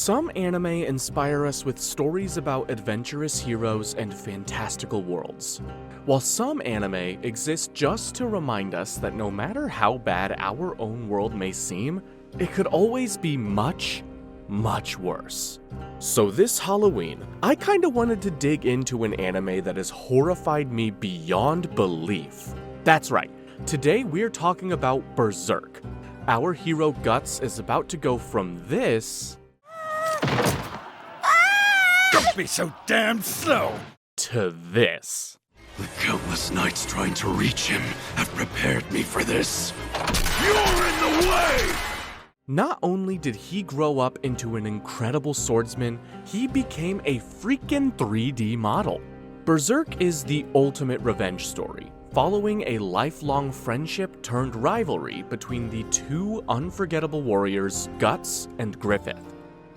Some anime inspire us with stories about adventurous heroes and fantastical worlds, while some anime exist just to remind us that no matter how bad our own world may seem, it could always be much, much worse. So this Halloween, I kinda wanted to dig into an anime that has horrified me beyond belief. That's right, today we're talking about Berserk. Our hero Guts is about to go from this... Don't be so damn slow! To this. The countless nights trying to reach him have prepared me for this. You're in the way! Not only did he grow up into an incredible swordsman, he became a freaking 3D model. Berserk is the ultimate revenge story, following a lifelong friendship turned rivalry between the two unforgettable warriors, Guts and Griffith.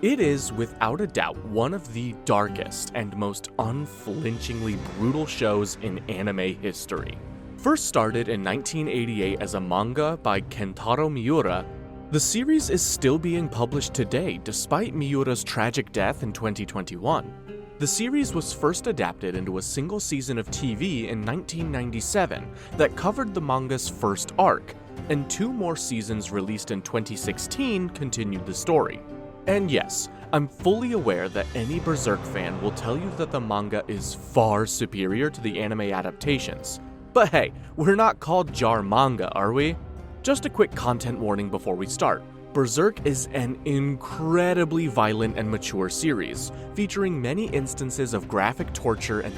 It is, without a doubt, one of the darkest and most unflinchingly brutal shows in anime history. First started in 1988 as a manga by Kentaro Miura, the series is still being published today despite Miura's tragic death in 2021. The series was first adapted into a single season of TV in 1997 that covered the manga's first arc, and two more seasons released in 2016 continued the story. And yes, I'm fully aware that any Berserk fan will tell you that the manga is far superior to the anime adaptations. But hey, we're not called Jar Manga, are we? Just a quick content warning before we start. Berserk is an incredibly violent and mature series, featuring many instances of graphic torture and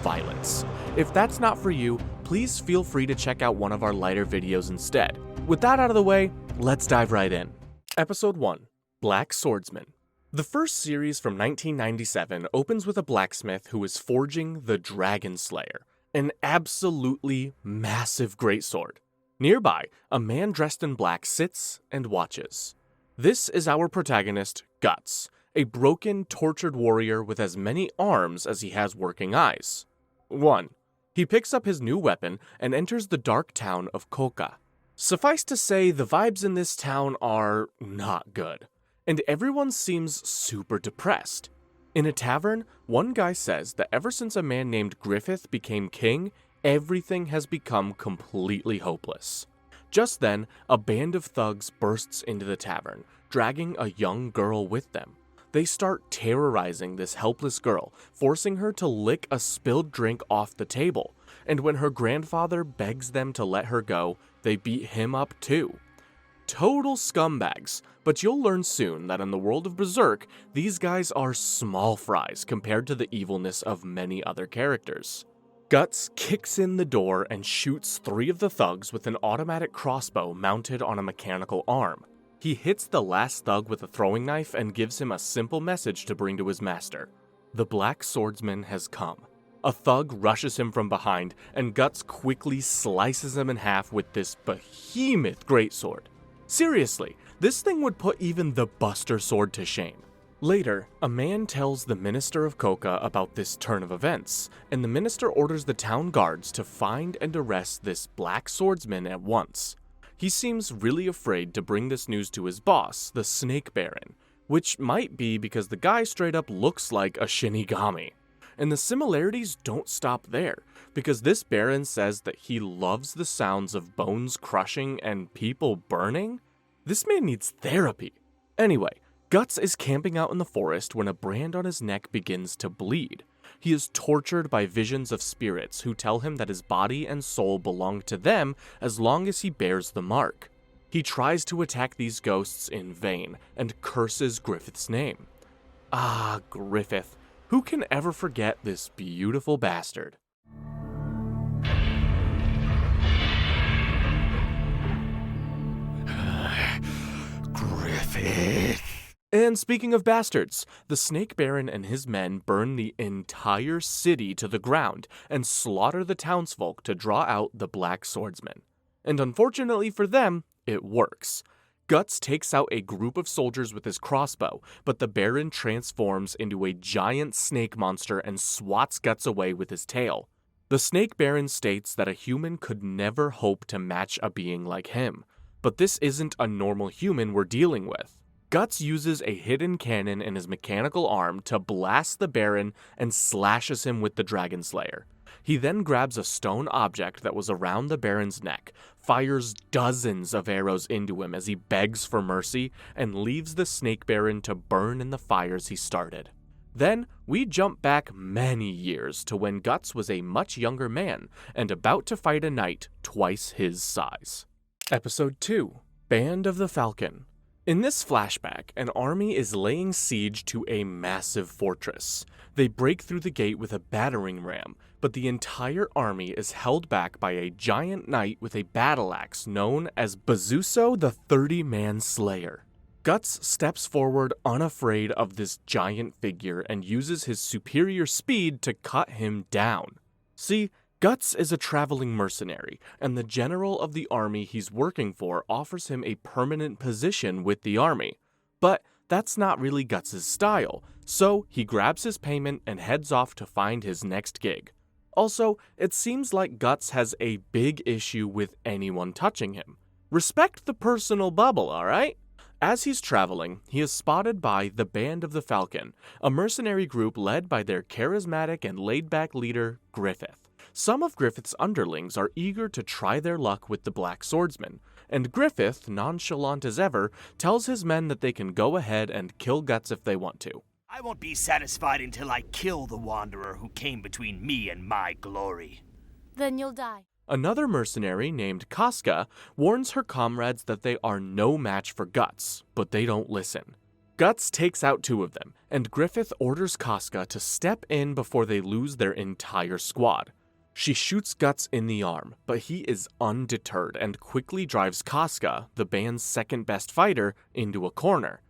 violence. If that's not for you, please feel free to check out one of our lighter videos instead. With that out of the way, let's dive right in. Episode 1. Black Swordsman. The first series from 1997 opens with a blacksmith who is forging the Dragon Slayer, an absolutely massive greatsword. Nearby, a man dressed in black sits and watches. This is our protagonist, Guts, a broken, tortured warrior with as many arms as he has working eyes. 1. He picks up his new weapon and enters the dark town of Koka. Suffice to say, the vibes in this town are not good, and everyone seems super depressed. In a tavern, one guy says that ever since a man named Griffith became king, everything has become completely hopeless. Just then, a band of thugs bursts into the tavern, dragging a young girl with them. They start terrorizing this helpless girl, forcing her to lick a spilled drink off the table, and when her grandfather begs them to let her go, they beat him up too. Total scumbags, but you'll learn soon that in the world of Berserk, these guys are small fries compared to the evilness of many other characters. Guts kicks in the door and shoots 3 of the thugs with an automatic crossbow mounted on a mechanical arm. He hits the last thug with a throwing knife and gives him a simple message to bring to his master. The Black Swordsman has come. A thug rushes him from behind, and Guts quickly slices him in half with this behemoth greatsword. Seriously, this thing would put even the Buster Sword to shame. Later, a man tells the minister of Koka about this turn of events, and the minister orders the town guards to find and arrest this Black Swordsman at once. He seems really afraid to bring this news to his boss, the Snake Baron, which might be because the guy straight up looks like a Shinigami. And the similarities don't stop there, because this Baron says that he loves the sounds of bones crushing and people burning. This man needs therapy. Anyway, Guts is camping out in the forest when a brand on his neck begins to bleed. He is tortured by visions of spirits who tell him that his body and soul belong to them as long as he bears the mark. He tries to attack these ghosts in vain and curses Griffith's name. Ah, Griffith. Who can ever forget this beautiful bastard? Griffith. And speaking of bastards, the Snake Baron and his men burn the entire city to the ground and slaughter the townsfolk to draw out the Black Swordsman. And unfortunately for them, it works. Guts takes out a group of soldiers with his crossbow, but the Baron transforms into a giant snake monster and swats Guts away with his tail. The Snake Baron states that a human could never hope to match a being like him, but this isn't a normal human we're dealing with. Guts uses a hidden cannon in his mechanical arm to blast the Baron and slashes him with the Dragon Slayer. He then grabs a stone object that was around the Baron's neck, fires dozens of arrows into him as he begs for mercy, and leaves the Snake Baron to burn in the fires he started. Then, we jump back many years to when Guts was a much younger man and about to fight a knight twice his size. Episode 2, Band of the Falcon. In this flashback, an army is laying siege to a massive fortress. They break through the gate with a battering ram, but the entire army is held back by a giant knight with a battle axe known as Bazuso the 30-Man Slayer. Guts steps forward unafraid of this giant figure and uses his superior speed to cut him down. See, Guts is a traveling mercenary, and the general of the army he's working for offers him a permanent position with the army. But that's not really Guts' style, so he grabs his payment and heads off to find his next gig. Also, it seems like Guts has a big issue with anyone touching him. Respect the personal bubble, alright? As he's traveling, he is spotted by the Band of the Falcon, a mercenary group led by their charismatic and laid-back leader, Griffith. Some of Griffith's underlings are eager to try their luck with the Black Swordsman, and Griffith, nonchalant as ever, tells his men that they can go ahead and kill Guts if they want to. I won't be satisfied until I kill the wanderer who came between me and my glory. Then you'll die. Another mercenary named Casca warns her comrades that they are no match for Guts, but they don't listen. Guts takes out 2 of them, and Griffith orders Casca to step in before they lose their entire squad. She shoots Guts in the arm, but he is undeterred and quickly drives Casca, the band's second best fighter, into a corner.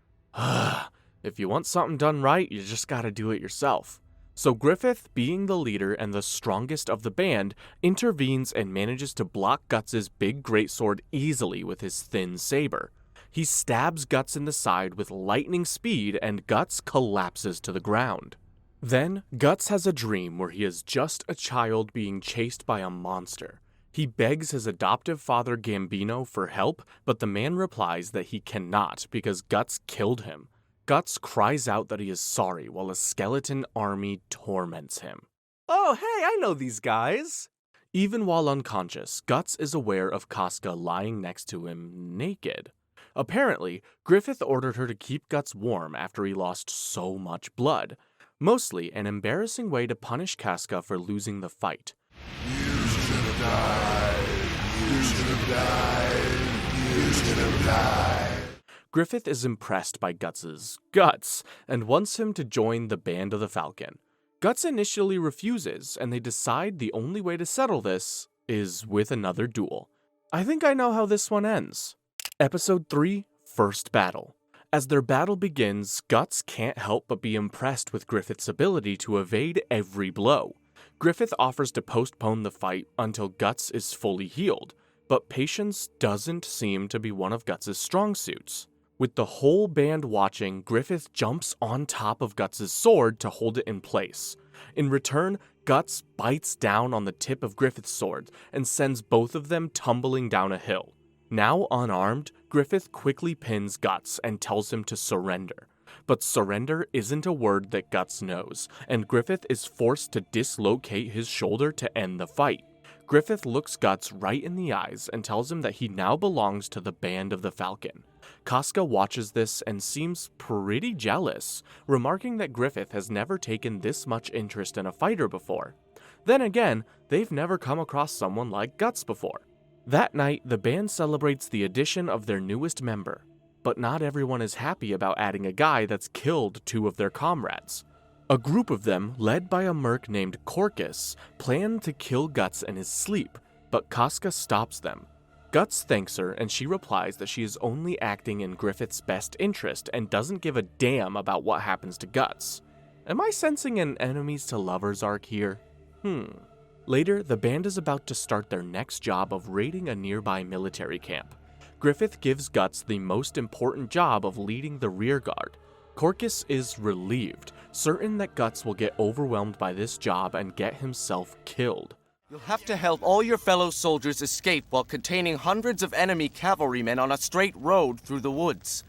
If you want something done right, you just gotta do it yourself. So Griffith, being the leader and the strongest of the band, intervenes and manages to block Guts' big greatsword easily with his thin saber. He stabs Guts in the side with lightning speed and Guts collapses to the ground. Then, Guts has a dream where he is just a child being chased by a monster. He begs his adoptive father Gambino for help, but the man replies that he cannot because Guts killed him. Guts cries out that he is sorry while a skeleton army torments him. Oh, hey, I know these guys! Even while unconscious, Guts is aware of Casca lying next to him naked. Apparently, Griffith ordered her to keep Guts warm after he lost so much blood. Mostly an embarrassing way to punish Casca for losing the fight. You should have died. You should have died. You should have died. Griffith is impressed by Guts' guts and wants him to join the Band of the Falcon. Guts initially refuses, and they decide the only way to settle this is with another duel. I think I know how this one ends. Episode 3, First Battle. As their battle begins, Guts can't help but be impressed with Griffith's ability to evade every blow. Griffith offers to postpone the fight until Guts is fully healed, but patience doesn't seem to be one of Guts' strong suits. With the whole band watching, Griffith jumps on top of Guts' sword to hold it in place. In return, Guts bites down on the tip of Griffith's sword and sends both of them tumbling down a hill. Now unarmed, Griffith quickly pins Guts and tells him to surrender. But surrender isn't a word that Guts knows, and Griffith is forced to dislocate his shoulder to end the fight. Griffith looks Guts right in the eyes and tells him that he now belongs to the Band of the Falcon. Casca watches this and seems pretty jealous, remarking that Griffith has never taken this much interest in a fighter before. Then again, they've never come across someone like Guts before. That night, the band celebrates the addition of their newest member, but not everyone is happy about adding a guy that's killed 2 of their comrades. A group of them, led by a merc named Corcus, plan to kill Guts in his sleep, but Casca stops them. Guts thanks her, and she replies that she is only acting in Griffith's best interest and doesn't give a damn about what happens to Guts. Am I sensing an enemies to lovers arc here? Later, the band is about to start their next job of raiding a nearby military camp. Griffith gives Guts the most important job of leading the rear guard. Corcus is relieved, certain that Guts will get overwhelmed by this job and get himself killed. You'll have to help all your fellow soldiers escape while containing hundreds of enemy cavalrymen on a straight road through the woods.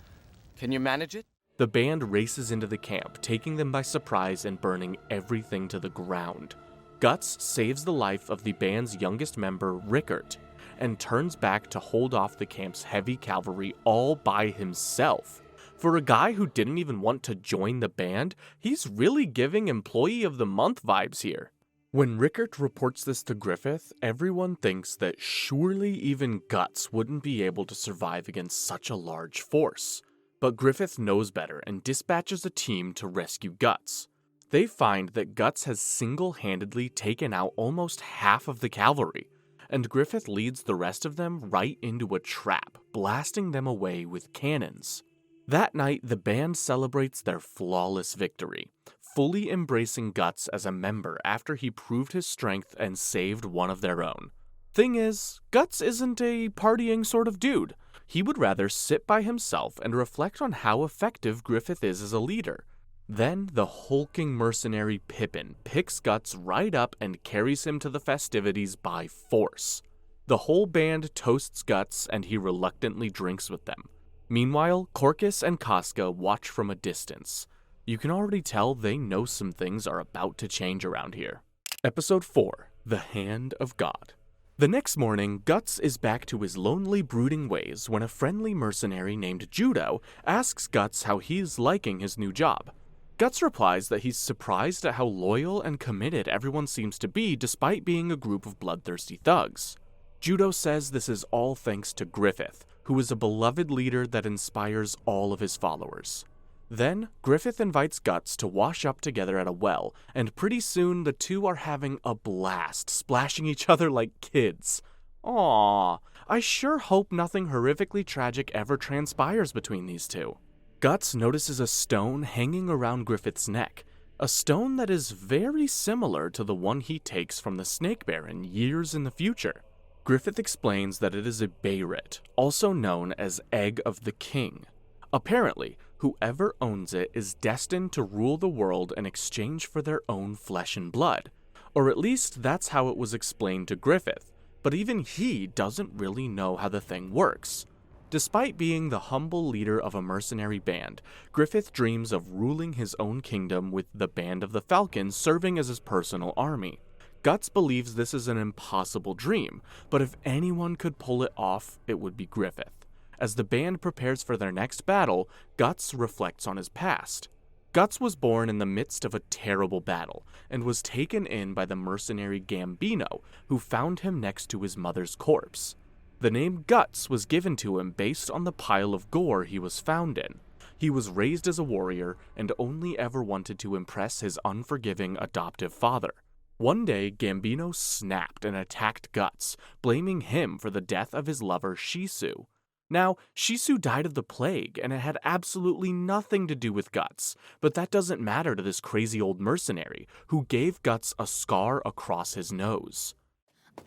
Can you manage it? The band races into the camp, taking them by surprise and burning everything to the ground. Guts saves the life of the band's youngest member, Rickert, and turns back to hold off the camp's heavy cavalry all by himself. For a guy who didn't even want to join the band, he's really giving Employee of the Month vibes here. When Rickert reports this to Griffith, everyone thinks that surely even Guts wouldn't be able to survive against such a large force. But Griffith knows better and dispatches a team to rescue Guts. They find that Guts has single-handedly taken out almost half of the cavalry, and Griffith leads the rest of them right into a trap, blasting them away with cannons. That night, the band celebrates their flawless victory, fully embracing Guts as a member after he proved his strength and saved one of their own. Thing is, Guts isn't a partying sort of dude. He would rather sit by himself and reflect on how effective Griffith is as a leader. Then, the hulking mercenary Pippin picks Guts right up and carries him to the festivities by force. The whole band toasts Guts and he reluctantly drinks with them. Meanwhile, Corcus and Casca watch from a distance. You can already tell they know some things are about to change around here. Episode 4, The Hand of God. The next morning, Guts is back to his lonely, brooding ways when a friendly mercenary named Judo asks Guts how he's liking his new job. Guts replies that he's surprised at how loyal and committed everyone seems to be despite being a group of bloodthirsty thugs. Judo says this is all thanks to Griffith, who is a beloved leader that inspires all of his followers. Then, Griffith invites Guts to wash up together at a well, and pretty soon the two are having a blast, splashing each other like kids. Aww, I sure hope nothing horrifically tragic ever transpires between these two. Guts notices a stone hanging around Griffith's neck, a stone that is very similar to the one he takes from the Snake Baron years in the future. Griffith explains that it is a Beirit, also known as Egg of the King. Apparently, whoever owns it is destined to rule the world in exchange for their own flesh and blood, or at least that's how it was explained to Griffith, but even he doesn't really know how the thing works. Despite being the humble leader of a mercenary band, Griffith dreams of ruling his own kingdom with the Band of the Falcon serving as his personal army. Guts believes this is an impossible dream, but if anyone could pull it off, it would be Griffith. As the band prepares for their next battle, Guts reflects on his past. Guts was born in the midst of a terrible battle, and was taken in by the mercenary Gambino, who found him next to his mother's corpse. The name Guts was given to him based on the pile of gore he was found in. He was raised as a warrior, and only ever wanted to impress his unforgiving adoptive father. One day, Gambino snapped and attacked Guts, blaming him for the death of his lover Shisu. Now, Shisu died of the plague, and it had absolutely nothing to do with Guts, but that doesn't matter to this crazy old mercenary, who gave Guts a scar across his nose.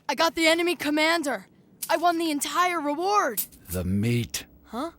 I got the enemy commander! I won the entire reward! The meat. Huh?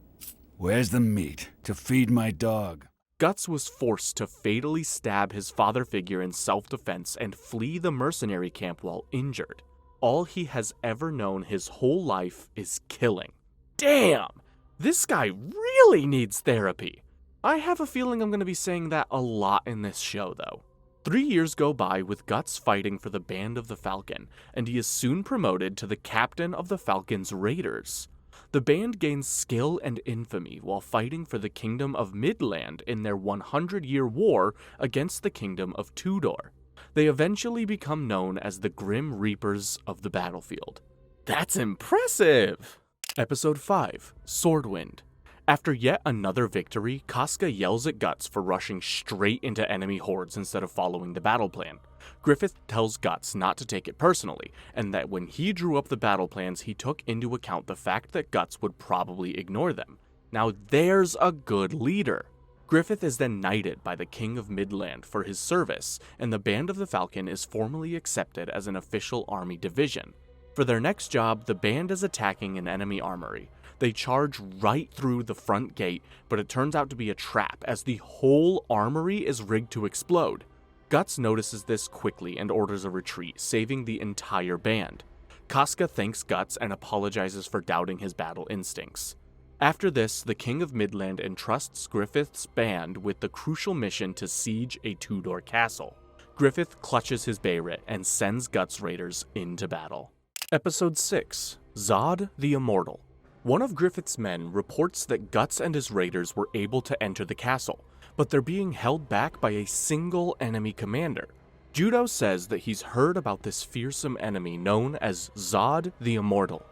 Where's the meat to feed my dog? Guts was forced to fatally stab his father figure in self-defense and flee the mercenary camp while injured. All he has ever known his whole life is killing. Damn! This guy really needs therapy. I have a feeling I'm going to be saying that a lot in this show, though. 3 years go by with Guts fighting for the Band of the Falcon, and he is soon promoted to the captain of the Falcon's Raiders. The band gains skill and infamy while fighting for the Kingdom of Midland in their 100-year war against the Kingdom of Tudor. They eventually become known as the Grim Reapers of the battlefield. That's impressive! Episode 5, Swordwind. After yet another victory, Casca yells at Guts for rushing straight into enemy hordes instead of following the battle plan. Griffith tells Guts not to take it personally, and that when he drew up the battle plans, he took into account the fact that Guts would probably ignore them. Now there's a good leader. Griffith is then knighted by the King of Midland for his service, and the Band of the Falcon is formally accepted as an official army division. For their next job, the band is attacking an enemy armory. They charge right through the front gate, but it turns out to be a trap as the whole armory is rigged to explode. Guts notices this quickly and orders a retreat, saving the entire band. Casca thanks Guts and apologizes for doubting his battle instincts. After this, the King of Midland entrusts Griffith's band with the crucial mission to siege a two-door castle. Griffith clutches his bayret and sends Guts' raiders into battle. Episode 6, Zod the Immortal. One of Griffith's men reports that Guts and his raiders were able to enter the castle, but they're being held back by a single enemy commander. Judo says that he's heard about this fearsome enemy known as Zod the Immortal.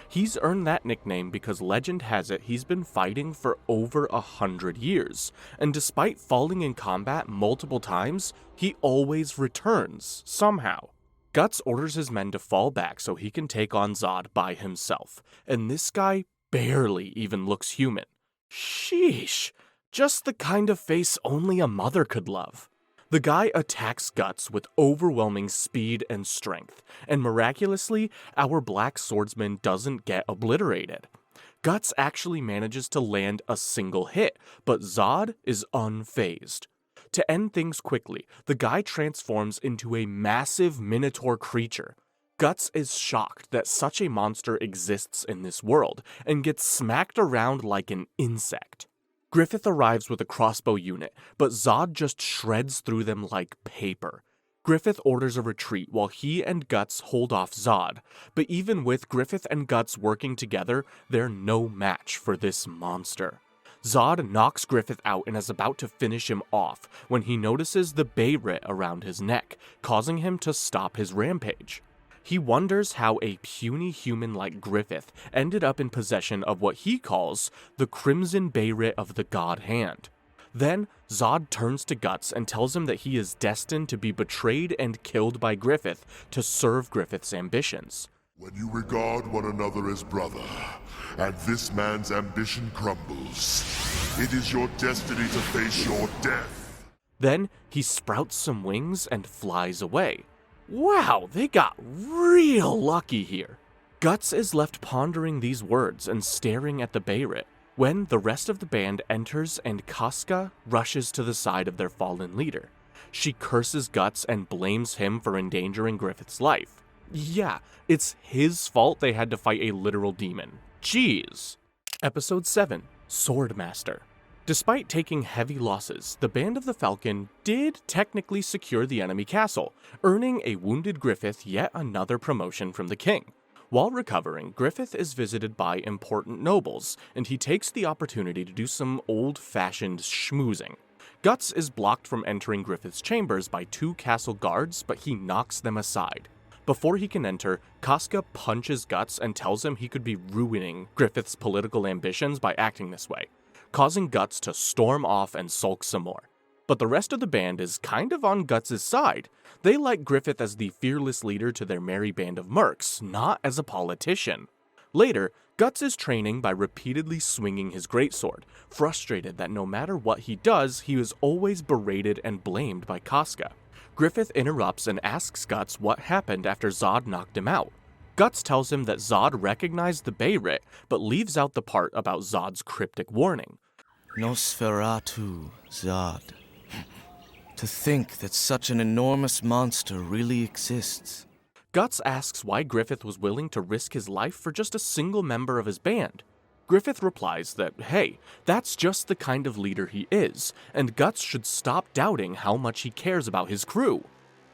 He's earned that nickname because legend has it he's been fighting for over 100 years, and despite falling in combat multiple times, he always returns, somehow. Guts orders his men to fall back so he can take on Zod by himself, and this guy barely even looks human. Sheesh, just the kind of face only a mother could love. The guy attacks Guts with overwhelming speed and strength, and miraculously, our Black Swordsman doesn't get obliterated. Guts actually manages to land a single hit, but Zod is unfazed. To end things quickly, the guy transforms into a massive minotaur creature. Guts is shocked that such a monster exists in this world, and gets smacked around like an insect. Griffith arrives with a crossbow unit, but Zod just shreds through them like paper. Griffith orders a retreat while he and Guts hold off Zod, but even with Griffith and Guts working together, they're no match for this monster. Zod knocks Griffith out and is about to finish him off when he notices the bayret around his neck, causing him to stop his rampage. He wonders how a puny human like Griffith ended up in possession of what he calls the Crimson Bayret of the God Hand. Then, Zod turns to Guts and tells him that he is destined to be betrayed and killed by Griffith to serve Griffith's ambitions. When you regard one another as brother, and this man's ambition crumbles, it is your destiny to face your death. Then, he sprouts some wings and flies away. Wow, they got real lucky here. Guts is left pondering these words and staring at the bayret, when the rest of the band enters and Casca rushes to the side of their fallen leader. She curses Guts and blames him for endangering Griffith's life. Yeah, it's his fault they had to fight a literal demon. Jeez. Episode 7, Swordmaster. Despite taking heavy losses, the band of the Falcon did technically secure the enemy castle, earning a wounded Griffith yet another promotion from the king. While recovering, Griffith is visited by important nobles, and he takes the opportunity to do some old-fashioned schmoozing. Guts is blocked from entering Griffith's chambers by 2 castle guards, but he knocks them aside. Before he can enter, Casca punches Guts and tells him he could be ruining Griffith's political ambitions by acting this way, causing Guts to storm off and sulk some more. But the rest of the band is kind of on Guts' side. They like Griffith as the fearless leader to their merry band of mercs, not as a politician. Later, Guts is training by repeatedly swinging his greatsword, frustrated that no matter what he does, he is always berated and blamed by Casca. Griffith interrupts and asks Guts what happened after Zod knocked him out. Guts tells him that Zod recognized the bayret, but leaves out the part about Zod's cryptic warning. Nosferatu, Zod. To think that such an enormous monster really exists. Guts asks why Griffith was willing to risk his life for just a single member of his band. Griffith replies that, hey, that's just the kind of leader he is, and Guts should stop doubting how much he cares about his crew.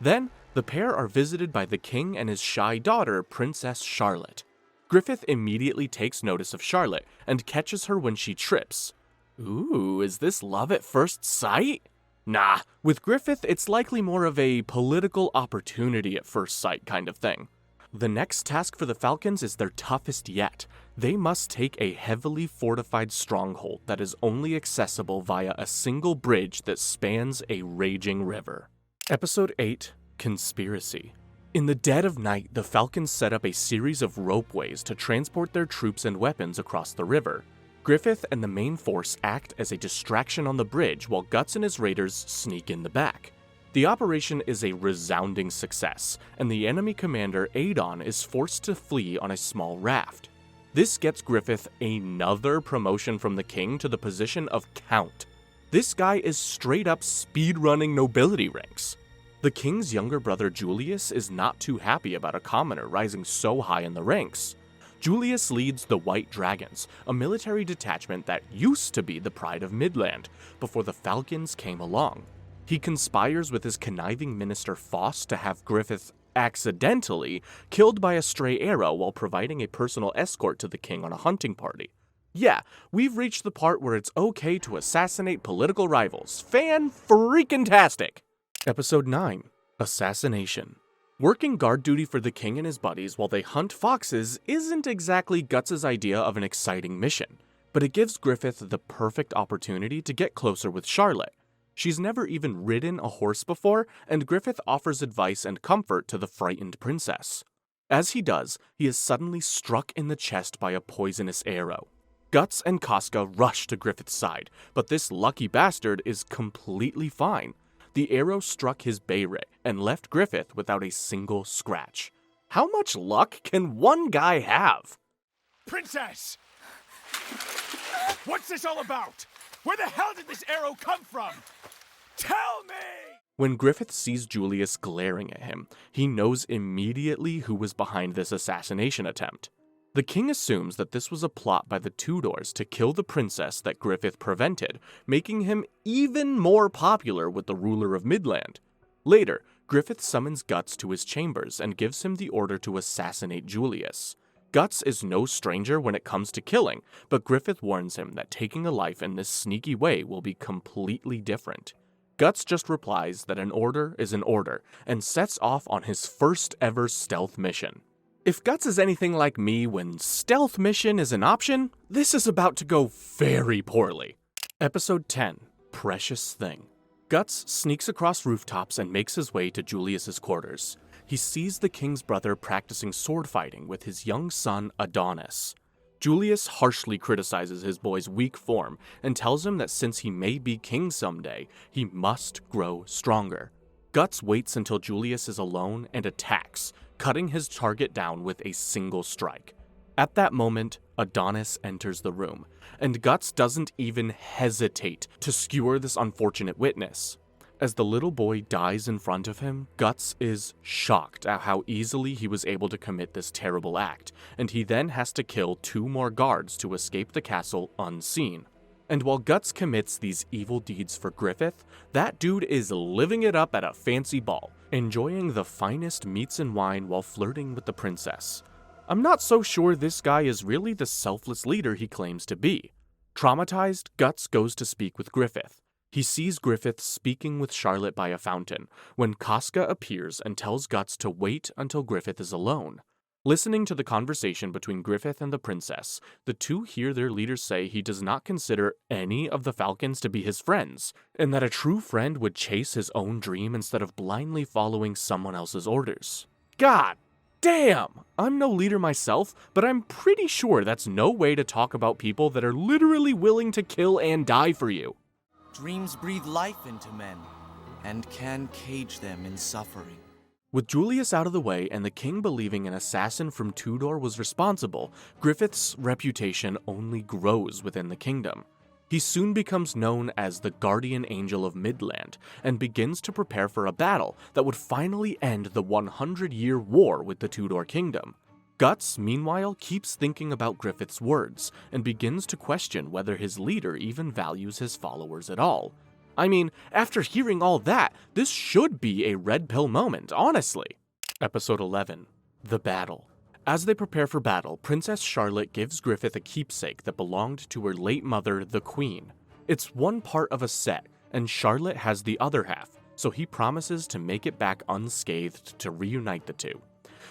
Then, the pair are visited by the king and his shy daughter, Princess Charlotte. Griffith immediately takes notice of Charlotte and catches her when she trips. Ooh, is this love at first sight? Nah, with Griffith, it's likely more of a political opportunity at first sight kind of thing. The next task for the Falcons is their toughest yet. They must take a heavily fortified stronghold that is only accessible via a single bridge that spans a raging river. Episode 8, Conspiracy. In the dead of night, the Falcons set up a series of ropeways to transport their troops and weapons across the river. Griffith and the main force act as a distraction on the bridge while Guts and his raiders sneak in the back. The operation is a resounding success, and the enemy commander Adon is forced to flee on a small raft. This gets Griffith another promotion from the king to the position of Count. This guy is straight up speedrunning nobility ranks. The king's younger brother Julius is not too happy about a commoner rising so high in the ranks. Julius leads the White Dragons, a military detachment that used to be the pride of Midland, before the Falcons came along. He conspires with his conniving minister Faust to have Griffith accidentally killed by a stray arrow while providing a personal escort to the king on a hunting party. Yeah, we've reached the part where it's okay to assassinate political rivals. Fan-freaking-tastic! Episode 9, Assassination. Working guard duty for the king and his buddies while they hunt foxes isn't exactly Guts' idea of an exciting mission, but it gives Griffith the perfect opportunity to get closer with Charlotte. She's never even ridden a horse before, and Griffith offers advice and comfort to the frightened princess. As he does, he is suddenly struck in the chest by a poisonous arrow. Guts and Casca rush to Griffith's side, but this lucky bastard is completely fine. The arrow struck his beret and left Griffith without a single scratch. How much luck can one guy have? Princess! What's this all about? Where the hell did this arrow come from? Tell me! When Griffith sees Julius glaring at him, he knows immediately who was behind this assassination attempt. The king assumes that this was a plot by the Tudors to kill the princess that Griffith prevented, making him even more popular with the ruler of Midland. Later, Griffith summons Guts to his chambers and gives him the order to assassinate Julius. Guts is no stranger when it comes to killing, but Griffith warns him that taking a life in this sneaky way will be completely different. Guts just replies that an order is an order, and sets off on his first ever stealth mission. If Guts is anything like me when stealth mission is an option, this is about to go very poorly. Episode 10, Precious Thing. Guts sneaks across rooftops and makes his way to Julius's quarters. He sees the king's brother practicing sword fighting with his young son Adonis. Julius harshly criticizes his boy's weak form and tells him that since he may be king someday, he must grow stronger. Guts waits until Julius is alone and attacks, cutting his target down with a single strike. At that moment, Adonis enters the room, and Guts doesn't even hesitate to skewer this unfortunate witness. As the little boy dies in front of him, Guts is shocked at how easily he was able to commit this terrible act, and he then has to kill 2 more guards to escape the castle unseen. And while Guts commits these evil deeds for Griffith, that dude is living it up at a fancy ball, enjoying the finest meats and wine while flirting with the princess. I'm not so sure this guy is really the selfless leader he claims to be. Traumatized, Guts goes to speak with Griffith. He sees Griffith speaking with Charlotte by a fountain, when Casca appears and tells Guts to wait until Griffith is alone. Listening to the conversation between Griffith and the princess, the two hear their leader say he does not consider any of the Falcons to be his friends, and that a true friend would chase his own dream instead of blindly following someone else's orders. God damn! I'm no leader myself, but I'm pretty sure that's no way to talk about people that are literally willing to kill and die for you. Dreams breathe life into men, and can cage them in suffering. With Julius out of the way and the king believing an assassin from Tudor was responsible, Griffith's reputation only grows within the kingdom. He soon becomes known as the Guardian Angel of Midland and begins to prepare for a battle that would finally end the 100-year war with the Tudor kingdom. Guts, meanwhile, keeps thinking about Griffith's words and begins to question whether his leader even values his followers at all. I mean, after hearing all that, this should be a red pill moment, honestly. Episode 11, The Battle. As they prepare for battle, Princess Charlotte gives Griffith a keepsake that belonged to her late mother, the Queen. It's one part of a set, and Charlotte has the other half, so he promises to make it back unscathed to reunite the two.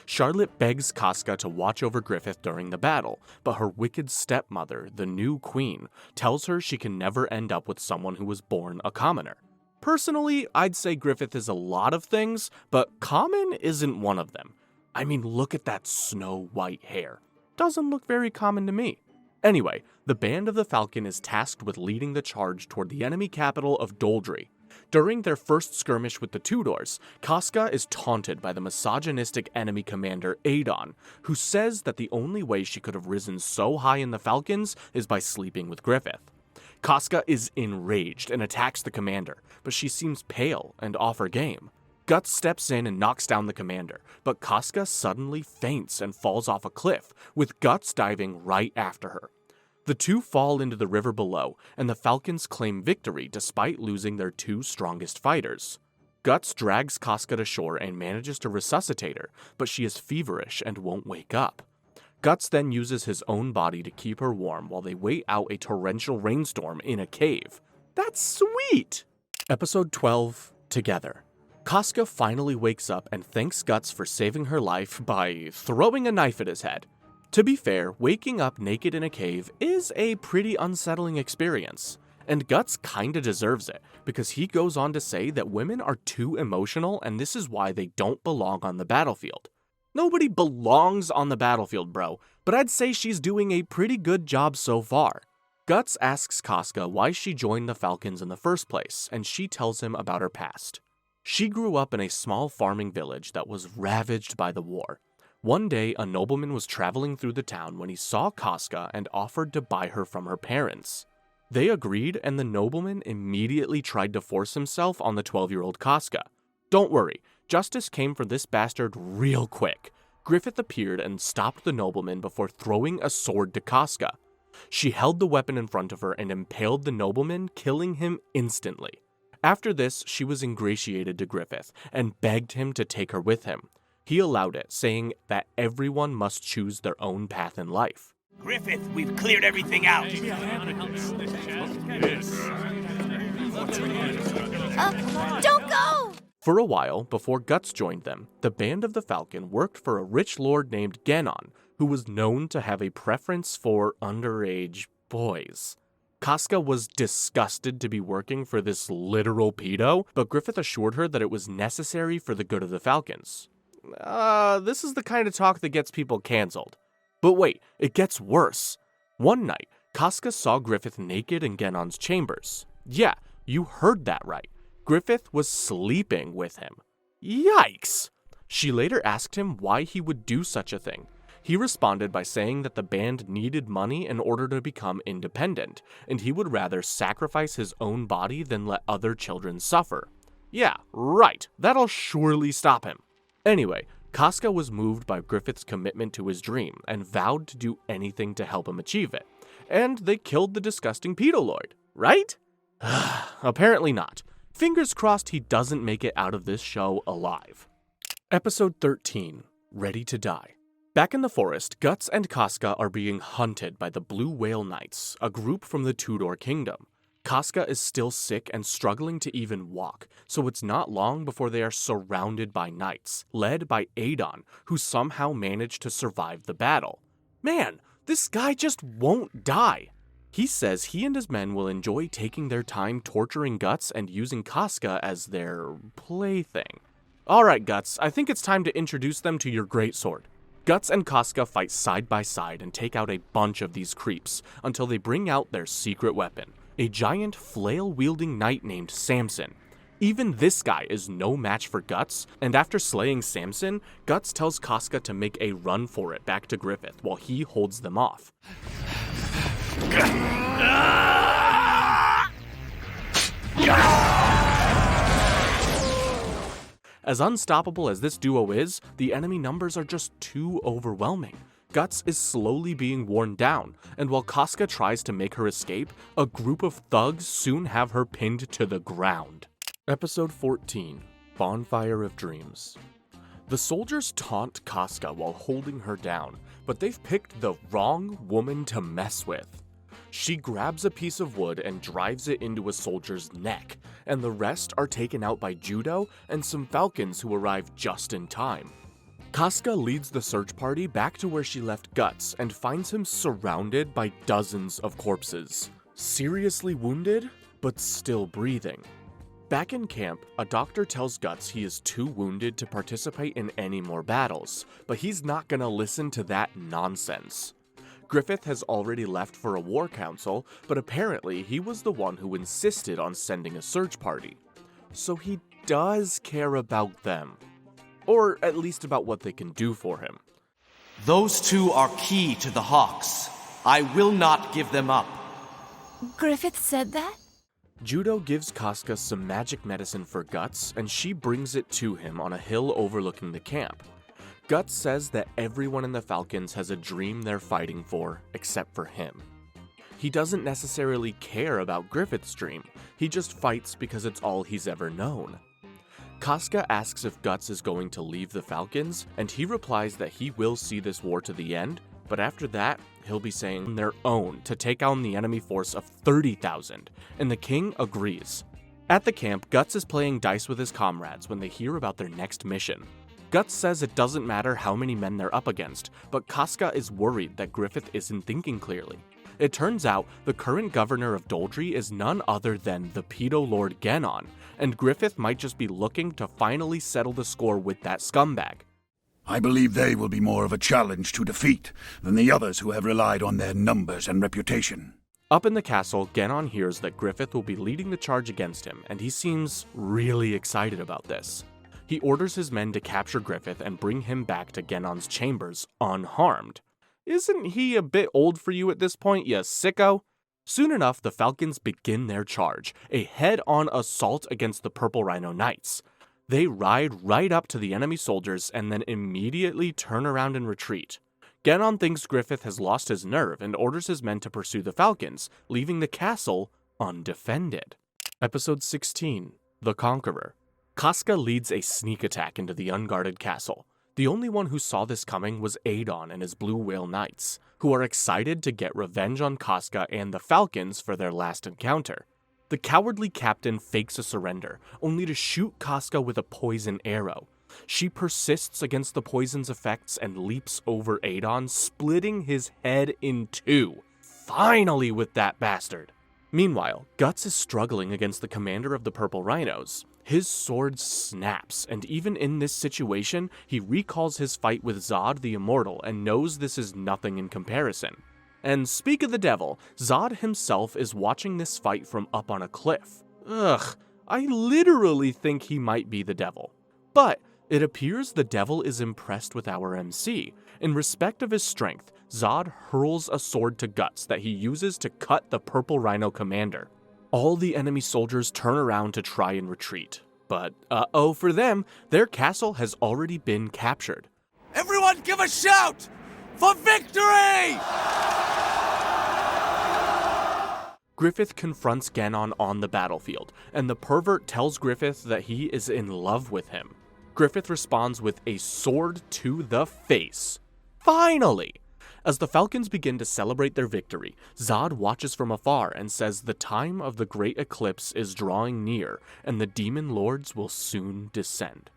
Charlotte begs Casca to watch over Griffith during the battle, but her wicked stepmother, the new queen, tells her she can never end up with someone who was born a commoner. Personally, I'd say Griffith is a lot of things, but common isn't one of them. I mean, look at that snow-white hair. Doesn't look very common to me. Anyway, the band of the Falcon is tasked with leading the charge toward the enemy capital of Doldrey. During their first skirmish with the Tudors, Casca is taunted by the misogynistic enemy commander Adon, who says that the only way she could have risen so high in the Falcons is by sleeping with Griffith. Casca is enraged and attacks the commander, but she seems pale and off her game. Guts steps in and knocks down the commander, but Casca suddenly faints and falls off a cliff, with Guts diving right after her. The two fall into the river below, and the Falcons claim victory despite losing their two strongest fighters. Guts drags Casca to shore and manages to resuscitate her, but she is feverish and won't wake up. Guts then uses his own body to keep her warm while they wait out a torrential rainstorm in a cave. That's sweet! Episode 12, Together. Casca finally wakes up and thanks Guts for saving her life by throwing a knife at his head. To be fair, waking up naked in a cave is a pretty unsettling experience, and Guts kinda deserves it, because he goes on to say that women are too emotional and this is why they don't belong on the battlefield. Nobody belongs on the battlefield, bro, but I'd say she's doing a pretty good job so far. Guts asks Casca why she joined the Falcons in the first place, and she tells him about her past. She grew up in a small farming village that was ravaged by the war. One day, a nobleman was traveling through the town when he saw Casca and offered to buy her from her parents. They agreed, and the nobleman immediately tried to force himself on the 12-year-old Casca. Don't worry, justice came for this bastard real quick. Griffith appeared and stopped the nobleman before throwing a sword to Casca. She held the weapon in front of her and impaled the nobleman, killing him instantly. After this, she was ingratiated to Griffith and begged him to take her with him. He allowed it, saying that everyone must choose their own path in life. Griffith, we've cleared everything out. Don't go! For a while, before Guts joined them, the band of the Falcon worked for a rich lord named Genon, who was known to have a preference for underage boys. Casca was disgusted to be working for this literal pedo, but Griffith assured her that it was necessary for the good of the Falcons. This is the kind of talk that gets people cancelled. But wait, it gets worse. One night, Casca saw Griffith naked in Genon's chambers. Yeah, you heard that right. Griffith was sleeping with him. Yikes! She later asked him why he would do such a thing. He responded by saying that the band needed money in order to become independent, and he would rather sacrifice his own body than let other children suffer. Yeah, right, that'll surely stop him. Anyway, Casca was moved by Griffith's commitment to his dream and vowed to do anything to help him achieve it. And they killed the disgusting pedolord, right? Apparently not. Fingers crossed he doesn't make it out of this show alive. Episode 13, Ready to Die. Back in the forest, Guts and Casca are being hunted by the Blue Whale Knights, a group from the Tudor Kingdom. Casca is still sick and struggling to even walk, so it's not long before they are surrounded by knights, led by Adon, who somehow managed to survive the battle. Man, this guy just won't die. He says he and his men will enjoy taking their time torturing Guts and using Casca as their plaything. Alright, Guts, I think it's time to introduce them to your greatsword. Guts and Casca fight side by side and take out a bunch of these creeps until they bring out their secret weapon, a giant flail-wielding knight named Samson. Even this guy is no match for Guts, and after slaying Samson, Guts tells Casca to make a run for it back to Griffith while he holds them off. As unstoppable as this duo is, the enemy numbers are just too overwhelming. Guts is slowly being worn down, and while Casca tries to make her escape, a group of thugs soon have her pinned to the ground. Episode 14, Bonfire of Dreams. The soldiers taunt Casca while holding her down, but they've picked the wrong woman to mess with. She grabs a piece of wood and drives it into a soldier's neck, and the rest are taken out by Judo and some Falcons who arrive just in time. Casca leads the search party back to where she left Guts and finds him surrounded by dozens of corpses. Seriously wounded, but still breathing. Back in camp, a doctor tells Guts he is too wounded to participate in any more battles, but he's not gonna listen to that nonsense. Griffith has already left for a war council, but apparently he was the one who insisted on sending a search party. So he does care about them. Or at least about what they can do for him. Those two are key to the Hawks. I will not give them up. Griffith said that? Judo gives Casca some magic medicine for Guts, and she brings it to him on a hill overlooking the camp. Guts says that everyone in the Falcons has a dream they're fighting for, except for him. He doesn't necessarily care about Griffith's dream, he just fights because it's all he's ever known. Casca asks if Guts is going to leave the Falcons, and he replies that he will see this war to the end, but after that, he'll be saying their own to take on the enemy force of 30,000, and the king agrees. At the camp, Guts is playing dice with his comrades when they hear about their next mission. Guts says it doesn't matter how many men they're up against, but Casca is worried that Griffith isn't thinking clearly. It turns out the current governor of Doldrey is none other than the pedo lord Genon, and Griffith might just be looking to finally settle the score with that scumbag. I believe they will be more of a challenge to defeat than the others who have relied on their numbers and reputation. Up in the castle, Genon hears that Griffith will be leading the charge against him, and he seems really excited about this. He orders his men to capture Griffith and bring him back to Genon's chambers unharmed. Isn't he a bit old for you at this point, you sicko? Soon enough, the Falcons begin their charge, a head-on assault against the Purple Rhino Knights. They ride right up to the enemy soldiers and then immediately turn around and retreat. Genon thinks Griffith has lost his nerve and orders his men to pursue the Falcons, leaving the castle undefended. Episode 16, The Conqueror. Casca leads a sneak attack into the unguarded castle. The only one who saw this coming was Adon and his Blue Whale Knights, who are excited to get revenge on Casca and the Falcons for their last encounter. The cowardly captain fakes a surrender, only to shoot Casca with a poison arrow. She persists against the poison's effects and leaps over Adon, splitting his head in two. Finally with that bastard! Meanwhile, Guts is struggling against the commander of the Purple Rhinos. His sword snaps, and even in this situation, he recalls his fight with Zod the Immortal and knows this is nothing in comparison. And speak of the devil, Zod himself is watching this fight from up on a cliff. Ugh, I literally think he might be the devil. But it appears the devil is impressed with our MC. In respect of his strength, Zod hurls a sword to Guts that he uses to cut the Purple Rhino commander. All the enemy soldiers turn around to try and retreat. But uh-oh for them, their castle has already been captured. Everyone give a shout for victory! Griffith confronts Genon on the battlefield, and the pervert tells Griffith that he is in love with him. Griffith responds with a sword to the face. Finally! As the Falcons begin to celebrate their victory, Zod watches from afar and says the time of the Great Eclipse is drawing near, and the demon lords will soon descend.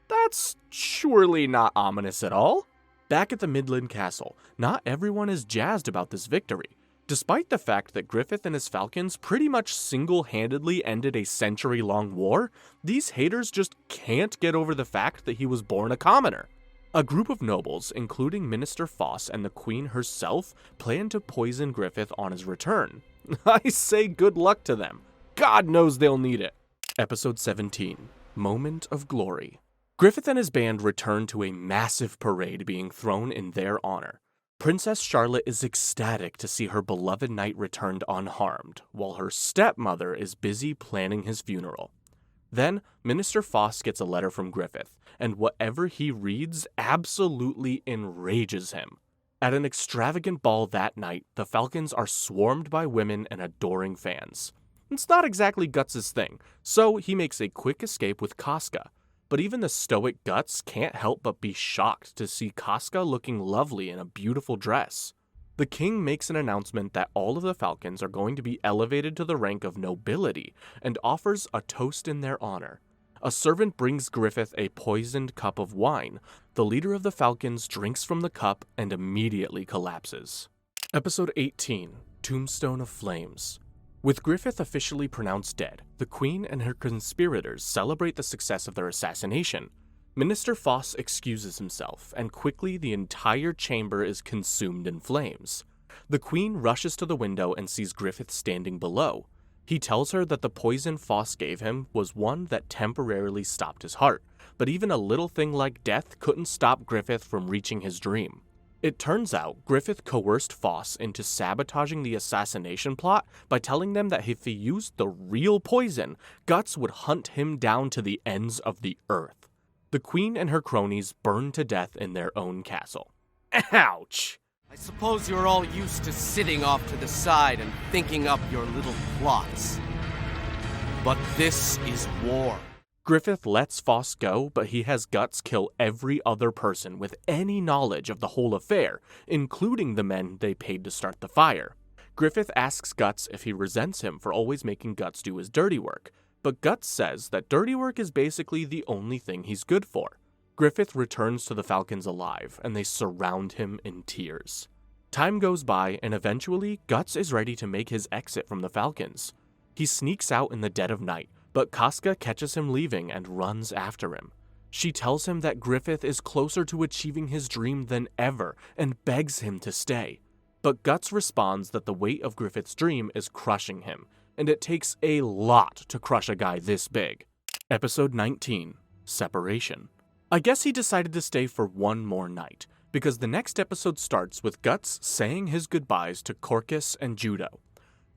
That's surely not ominous at all. Back at the Midland Castle, not everyone is jazzed about this victory. Despite the fact that Griffith and his Falcons pretty much single-handedly ended a century-long war, these haters just can't get over the fact that he was born a commoner. A group of nobles, including Minister Foss and the Queen herself, plan to poison Griffith on his return. I say good luck to them. God knows they'll need it. Episode 17, Moment of Glory. Griffith and his band return to a massive parade being thrown in their honor. Princess Charlotte is ecstatic to see her beloved knight returned unharmed, while her stepmother is busy planning his funeral. Then, Minister Foss gets a letter from Griffith, and whatever he reads absolutely enrages him. At an extravagant ball that night, the Falcons are swarmed by women and adoring fans. It's not exactly Guts' thing, so he makes a quick escape with Casca. But even the stoic Guts can't help but be shocked to see Casca looking lovely in a beautiful dress. The king makes an announcement that all of the Falcons are going to be elevated to the rank of nobility and offers a toast in their honor. A servant brings Griffith a poisoned cup of wine. The leader of the Falcons drinks from the cup and immediately collapses. Episode 18, Tombstone of Flames. With Griffith officially pronounced dead, the Queen and her conspirators celebrate the success of their assassination. Minister Foss excuses himself, and quickly the entire chamber is consumed in flames. The Queen rushes to the window and sees Griffith standing below. He tells her that the poison Foss gave him was one that temporarily stopped his heart, but even a little thing like death couldn't stop Griffith from reaching his dream. It turns out Griffith coerced Foss into sabotaging the assassination plot by telling them that if he used the real poison, Guts would hunt him down to the ends of the earth. The queen and her cronies burned to death in their own castle. Ouch! I suppose you're all used to sitting off to the side and thinking up your little plots. But this is war. Griffith lets Foss go, but he has Guts kill every other person with any knowledge of the whole affair, including the men they paid to start the fire. Griffith asks Guts if he resents him for always making Guts do his dirty work, but Guts says that dirty work is basically the only thing he's good for. Griffith returns to the Falcons alive, and they surround him in tears. Time goes by, and eventually, Guts is ready to make his exit from the Falcons. He sneaks out in the dead of night, but Casca catches him leaving and runs after him. She tells him that Griffith is closer to achieving his dream than ever and begs him to stay. But Guts responds that the weight of Griffith's dream is crushing him, and it takes a lot to crush a guy this big. Episode 19, Separation. I guess he decided to stay for one more night, because the next episode starts with Guts saying his goodbyes to Corcus and Judo.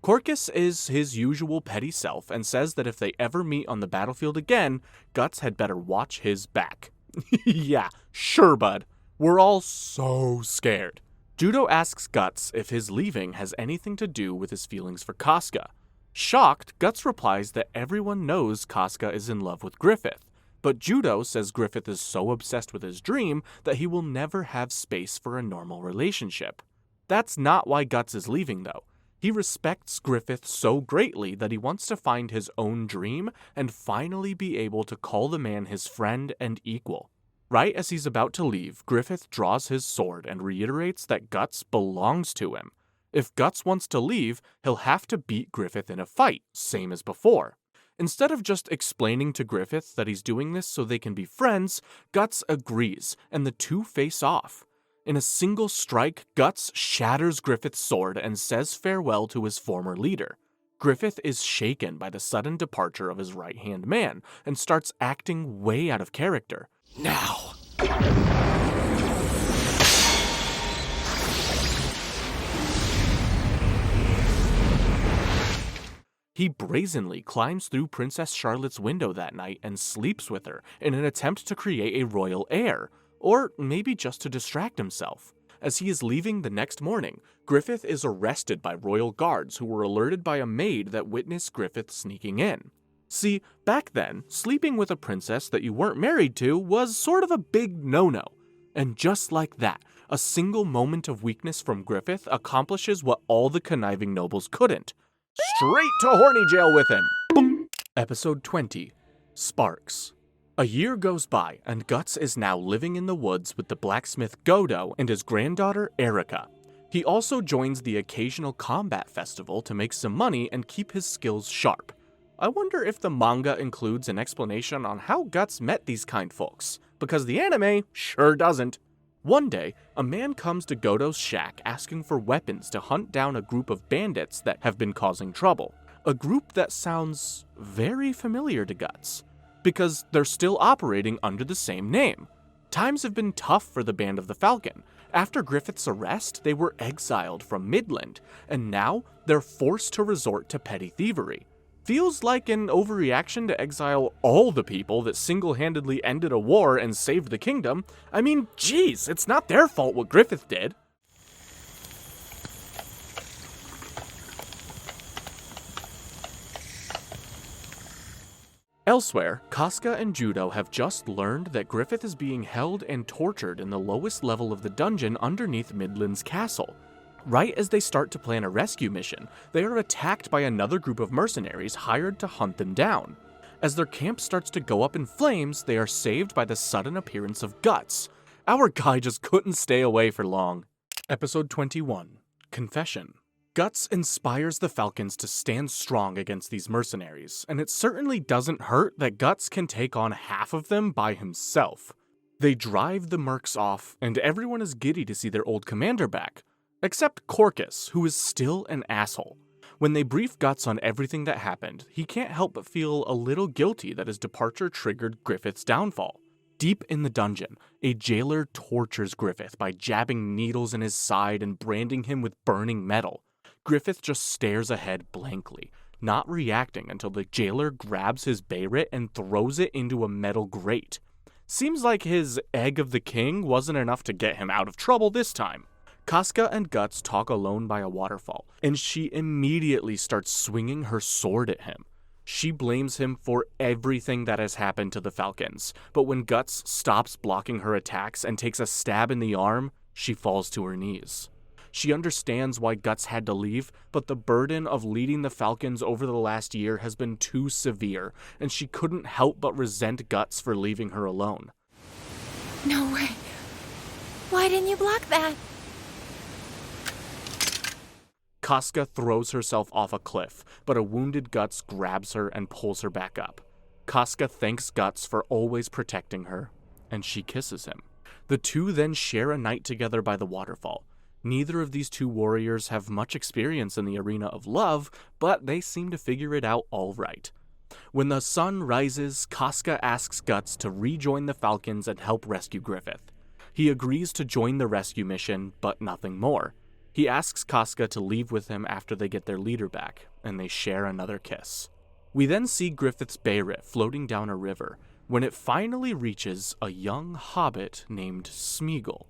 Corcus is his usual petty self and says that if they ever meet on the battlefield again, Guts had better watch his back. Yeah, sure, bud. We're all so scared. Judo asks Guts if his leaving has anything to do with his feelings for Casca. Shocked, Guts replies that everyone knows Casca is in love with Griffith, but Judo says Griffith is so obsessed with his dream that he will never have space for a normal relationship. That's not why Guts is leaving, though. He respects Griffith so greatly that he wants to find his own dream and finally be able to call the man his friend and equal. Right as he's about to leave, Griffith draws his sword and reiterates that Guts belongs to him. If Guts wants to leave, he'll have to beat Griffith in a fight, same as before. Instead of just explaining to Griffith that he's doing this so they can be friends, Guts agrees, and the two face off. In a single strike, Guts shatters Griffith's sword and says farewell to his former leader. Griffith is shaken by the sudden departure of his right-hand man and starts acting way out of character. Now! He brazenly climbs through Princess Charlotte's window that night and sleeps with her in an attempt to create a royal heir, or maybe just to distract himself. As he is leaving the next morning, Griffith is arrested by royal guards who were alerted by a maid that witnessed Griffith sneaking in. See, back then, sleeping with a princess that you weren't married to was sort of a big no-no. And just like that, a single moment of weakness from Griffith accomplishes what all the conniving nobles couldn't. Straight to horny jail with him! Boom. Episode 20, Sparks. A year goes by, and Guts is now living in the woods with the blacksmith Godo and his granddaughter Erica. He also joins the occasional combat festival to make some money and keep his skills sharp. I wonder if the manga includes an explanation on how Guts met these kind folks, because the anime sure doesn't. One day, a man comes to Godo's shack asking for weapons to hunt down a group of bandits that have been causing trouble. A group that sounds very familiar to Guts, because they're still operating under the same name. Times have been tough for the Band of the Falcon. After Griffith's arrest, they were exiled from Midland, and now they're forced to resort to petty thievery. Feels like an overreaction to exile all the people that single-handedly ended a war and saved the kingdom. I mean, geez, it's not their fault what Griffith did. Elsewhere, Casca and Judo have just learned that Griffith is being held and tortured in the lowest level of the dungeon underneath Midland's castle. Right as they start to plan a rescue mission, they are attacked by another group of mercenaries hired to hunt them down. As their camp starts to go up in flames, they are saved by the sudden appearance of Guts. Our guy just couldn't stay away for long. Episode 21, Confession. Guts inspires the Falcons to stand strong against these mercenaries, and it certainly doesn't hurt that Guts can take on half of them by himself. They drive the mercs off, and everyone is giddy to see their old commander back. Except Corcus, who is still an asshole. When they brief Guts on everything that happened, he can't help but feel a little guilty that his departure triggered Griffith's downfall. Deep in the dungeon, a jailer tortures Griffith by jabbing needles in his side and branding him with burning metal. Griffith just stares ahead blankly, not reacting until the jailer grabs his bayret and throws it into a metal grate. Seems like his Egg of the King wasn't enough to get him out of trouble this time. Casca and Guts talk alone by a waterfall, and she immediately starts swinging her sword at him. She blames him for everything that has happened to the Falcons, but when Guts stops blocking her attacks and takes a stab in the arm, she falls to her knees. She understands why Guts had to leave, but the burden of leading the Falcons over the last year has been too severe, and she couldn't help but resent Guts for leaving her alone. No way. Why didn't you block that? Casca throws herself off a cliff, but a wounded Guts grabs her and pulls her back up. Casca thanks Guts for always protecting her, and she kisses him. The two then share a night together by the waterfall. Neither of these two warriors have much experience in the arena of love, but they seem to figure it out all right. When the sun rises, Casca asks Guts to rejoin the Falcons and help rescue Griffith. He agrees to join the rescue mission, but nothing more. He asks Casca to leave with him after they get their leader back, and they share another kiss. We then see Griffith's bayret floating down a river, when it finally reaches a young hobbit named Smeagol.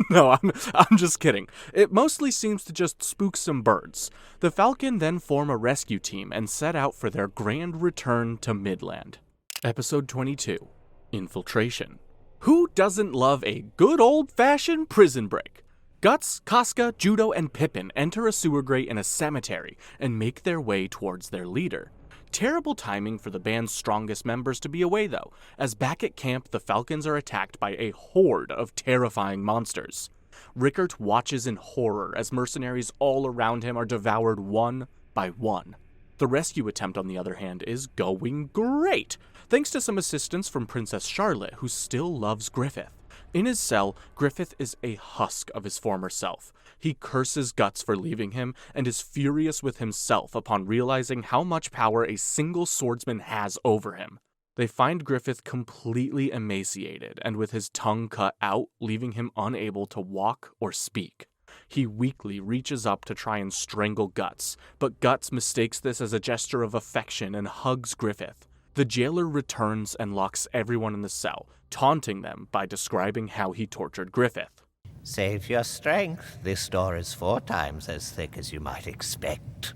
No, I'm just kidding. It mostly seems to just spook some birds. The Falcon then form a rescue team and set out for their grand return to Midland. Episode 22, Infiltration. Who doesn't love a good old-fashioned prison break? Guts, Casca, Judo, and Pippin enter a sewer grate in a cemetery and make their way towards their leader. Terrible timing for the band's strongest members to be away though, as back at camp the Falcons are attacked by a horde of terrifying monsters. Rickert watches in horror as mercenaries all around him are devoured one by one. The rescue attempt, on the other hand, is going great, thanks to some assistance from Princess Charlotte, who still loves Griffith. In his cell, Griffith is a husk of his former self. He curses Guts for leaving him and is furious with himself upon realizing how much power a single swordsman has over him. They find Griffith completely emaciated and with his tongue cut out, leaving him unable to walk or speak. He weakly reaches up to try and strangle Guts, but Guts mistakes this as a gesture of affection and hugs Griffith. The jailer returns and locks everyone in the cell, taunting them by describing how he tortured Griffith. Save your strength. This door is 4 times as thick as you might expect.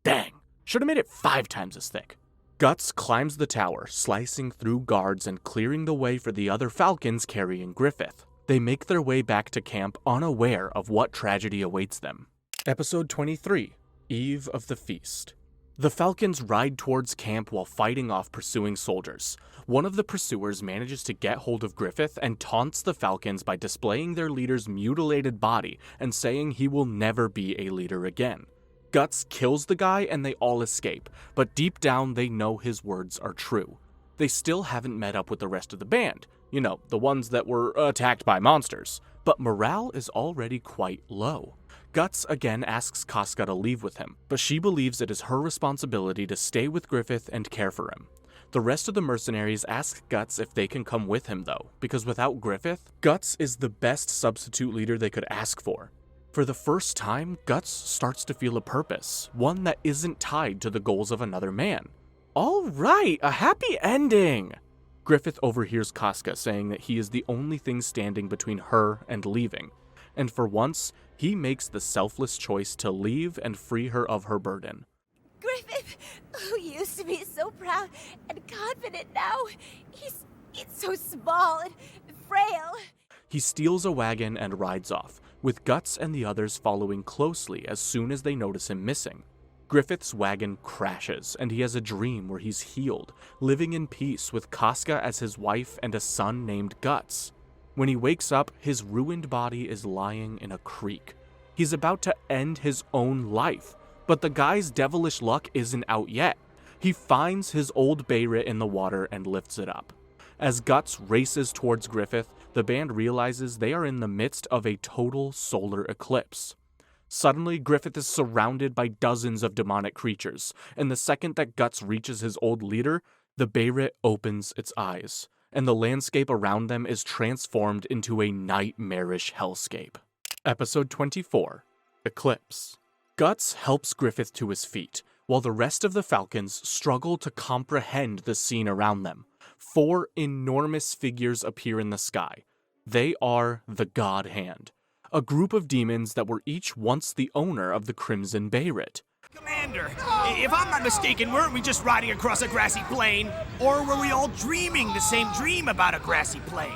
Dang, should have made it 5 times as thick. Guts climbs the tower, slicing through guards and clearing the way for the other Falcons carrying Griffith. They make their way back to camp unaware of what tragedy awaits them. Episode 23, Eve of the Feast. The Falcons ride towards camp while fighting off pursuing soldiers. One of the pursuers manages to get hold of Griffith and taunts the Falcons by displaying their leader's mutilated body and saying he will never be a leader again. Guts kills the guy and they all escape, but deep down they know his words are true. They still haven't met up with the rest of the band, you know, the ones that were attacked by monsters, but morale is already quite low. Guts again asks Casca to leave with him, but she believes it is her responsibility to stay with Griffith and care for him. The rest of the mercenaries ask Guts if they can come with him though, because without Griffith, Guts is the best substitute leader they could ask for. For the first time, Guts starts to feel a purpose, one that isn't tied to the goals of another man. All right, a happy ending! Griffith overhears Casca saying that he is the only thing standing between her and leaving, and for once, he makes the selfless choice to leave and free her of her burden. Griffith, who used to be so proud and confident now, he's so small and frail. He steals a wagon and rides off, with Guts and the others following closely as soon as they notice him missing. Griffith's wagon crashes, and he has a dream where he's healed, living in peace with Casca as his wife and a son named Guts. When he wakes up, his ruined body is lying in a creek. He's about to end his own life, but the guy's devilish luck isn't out yet. He finds his old bayret in the water and lifts it up. As Guts races towards Griffith, the band realizes they are in the midst of a total solar eclipse. Suddenly, Griffith is surrounded by dozens of demonic creatures, and the second that Guts reaches his old leader, the Beirut opens its eyes, and the landscape around them is transformed into a nightmarish hellscape. Episode 24, Eclipse. Guts helps Griffith to his feet, while the rest of the Falcons struggle to comprehend the scene around them. 4 enormous figures appear in the sky. They are the God Hand, a group of demons that were each once the owner of the Crimson Beirut. Commander, if I'm not mistaken, weren't we just riding across a grassy plain? Or were we all dreaming the same dream about a grassy plain?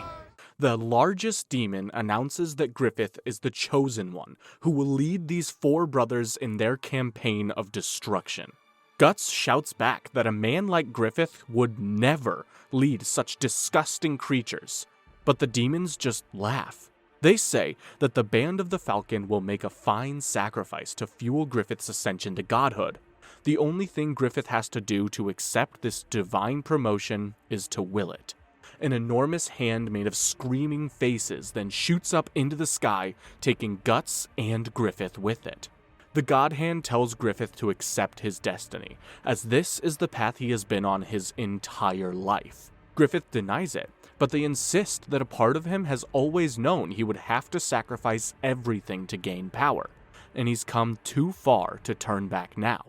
The largest demon announces that Griffith is the chosen one, who will lead these 4 brothers in their campaign of destruction. Guts shouts back that a man like Griffith would never lead such disgusting creatures, but the demons just laugh. They say that the Band of the Falcon will make a fine sacrifice to fuel Griffith's ascension to godhood. The only thing Griffith has to do to accept this divine promotion is to will it. An enormous hand made of screaming faces then shoots up into the sky, taking Guts and Griffith with it. The God Hand tells Griffith to accept his destiny, as this is the path he has been on his entire life. Griffith denies it, but they insist that a part of him has always known he would have to sacrifice everything to gain power, and he's come too far to turn back now.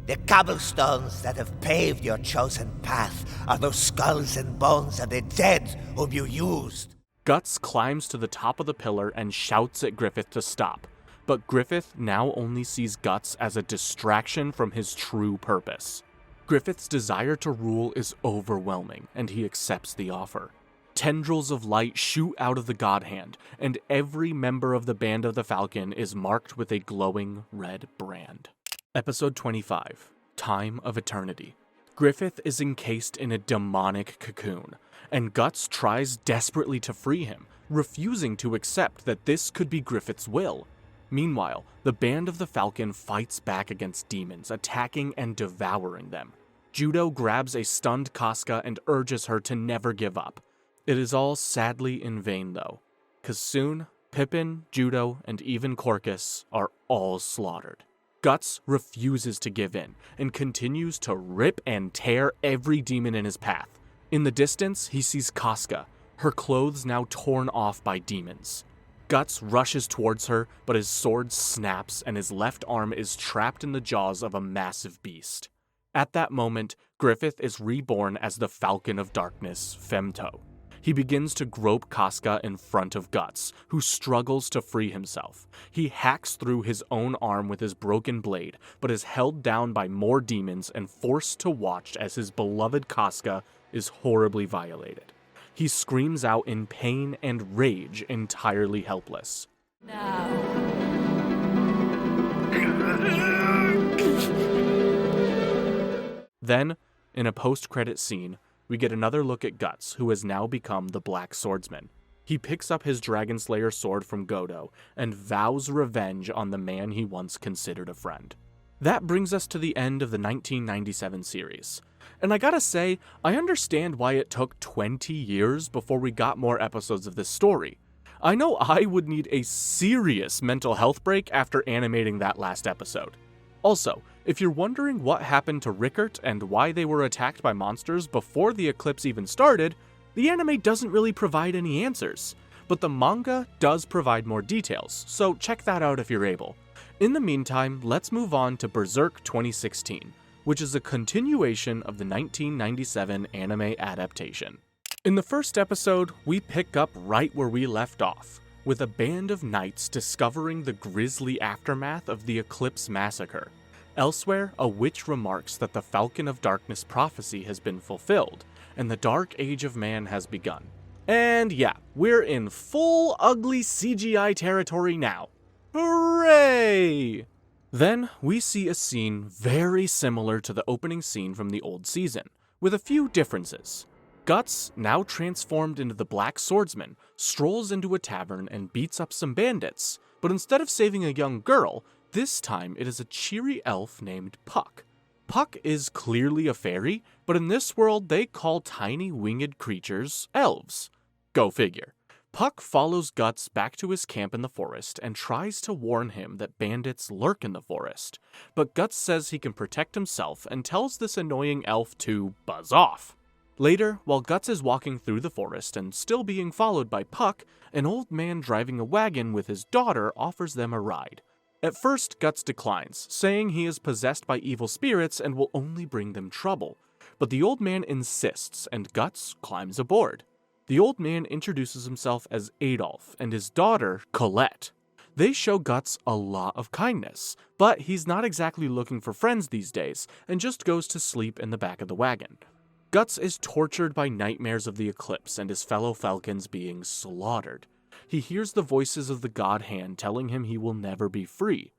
The cobblestones that have paved your chosen path are those skulls and bones of the dead whom you used. Guts climbs to the top of the pillar and shouts at Griffith to stop, but Griffith now only sees Guts as a distraction from his true purpose. Griffith's desire to rule is overwhelming, and he accepts the offer. Tendrils of light shoot out of the God Hand, and every member of the Band of the Falcon is marked with a glowing red brand. Episode 25, Time of Eternity. Griffith is encased in a demonic cocoon, and Guts tries desperately to free him, refusing to accept that this could be Griffith's will. Meanwhile, the Band of the Falcon fights back against demons, attacking and devouring them. Judo grabs a stunned Casca and urges her to never give up. It is all sadly in vain though, cause soon, Pippin, Judo, and even Corcus are all slaughtered. Guts refuses to give in, and continues to rip and tear every demon in his path. In the distance, he sees Casca, her clothes now torn off by demons. Guts rushes towards her, but his sword snaps and his left arm is trapped in the jaws of a massive beast. At that moment, Griffith is reborn as the Falcon of Darkness, Femto. He begins to grope Casca in front of Guts, who struggles to free himself. He hacks through his own arm with his broken blade, but is held down by more demons and forced to watch as his beloved Casca is horribly violated. He screams out in pain and rage, entirely helpless. Then, in a post-credit scene, we get another look at Guts, who has now become the Black Swordsman. He picks up his Dragon Slayer sword from Godo and vows revenge on the man he once considered a friend. That brings us to the end of the 1997 series. And I gotta say, I understand why it took 20 years before we got more episodes of this story. I know I would need a serious mental health break after animating that last episode. Also, if you're wondering what happened to Rickert and why they were attacked by monsters before the eclipse even started, the anime doesn't really provide any answers, but the manga does provide more details, so check that out if you're able. In the meantime, let's move on to Berserk 2016, which is a continuation of the 1997 anime adaptation. In the first episode, we pick up right where we left off, with a band of knights discovering the grisly aftermath of the Eclipse massacre. Elsewhere, a witch remarks that the Falcon of Darkness prophecy has been fulfilled, and the Dark Age of Man has begun. And yeah, we're in full ugly CGI territory now. Hooray! Then, we see a scene very similar to the opening scene from the old season, with a few differences. Guts, now transformed into the Black Swordsman, strolls into a tavern and beats up some bandits, but instead of saving a young girl, this time it is a cheery elf named Puck. Puck is clearly a fairy, but in this world they call tiny winged creatures elves. Go figure. Puck follows Guts back to his camp in the forest and tries to warn him that bandits lurk in the forest, but Guts says he can protect himself and tells this annoying elf to buzz off. Later, while Guts is walking through the forest and still being followed by Puck, an old man driving a wagon with his daughter offers them a ride. At first, Guts declines, saying he is possessed by evil spirits and will only bring them trouble, but the old man insists and Guts climbs aboard. The old man introduces himself as Adolf and his daughter, Colette. They show Guts a lot of kindness, but he's not exactly looking for friends these days and just goes to sleep in the back of the wagon. Guts is tortured by nightmares of the Eclipse and his fellow Falcons being slaughtered. He hears the voices of the God Hand telling him he will never be free.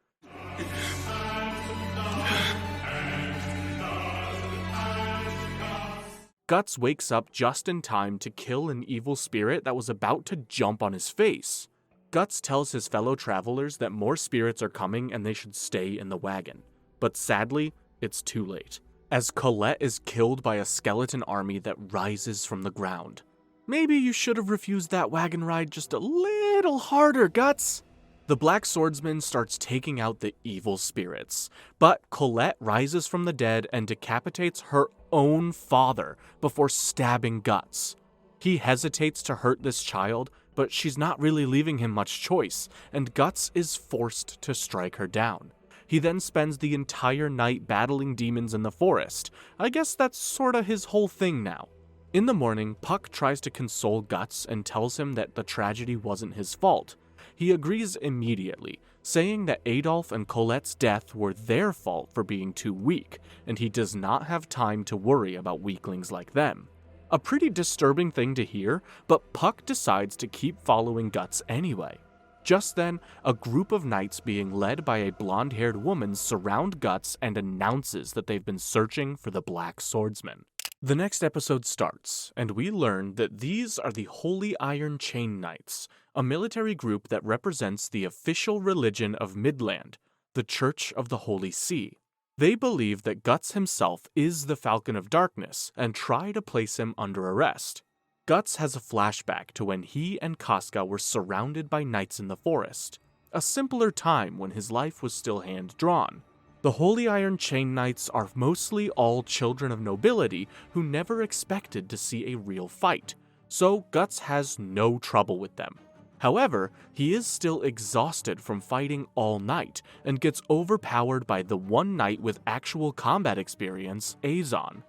Guts wakes up just in time to kill an evil spirit that was about to jump on his face. Guts tells his fellow travelers that more spirits are coming and they should stay in the wagon. But sadly, it's too late, as Colette is killed by a skeleton army that rises from the ground. Maybe you should have refused that wagon ride just a little harder, Guts. The Black Swordsman starts taking out the evil spirits, but Colette rises from the dead and decapitates her own father before stabbing Guts. He hesitates to hurt this child, but she's not really leaving him much choice, and Guts is forced to strike her down. He then spends the entire night battling demons in the forest. I guess that's sorta his whole thing now. In the morning, Puck tries to console Guts and tells him that the tragedy wasn't his fault. He agrees immediately, saying that Adolf and Colette's death were their fault for being too weak, and he does not have time to worry about weaklings like them. A pretty disturbing thing to hear, but Puck decides to keep following Guts anyway. Just then, a group of knights being led by a blonde-haired woman surround Guts and announces that they've been searching for the Black Swordsman. The next episode starts, and we learn that these are the Holy Iron Chain Knights, a military group that represents the official religion of Midland, the Church of the Holy See. They believe that Guts himself is the Falcon of Darkness and try to place him under arrest. Guts has a flashback to when he and Casca were surrounded by knights in the forest, a simpler time when his life was still hand-drawn. The Holy Iron Chain Knights are mostly all children of nobility who never expected to see a real fight, so Guts has no trouble with them. However, he is still exhausted from fighting all night and gets overpowered by the one knight with actual combat experience, Azon.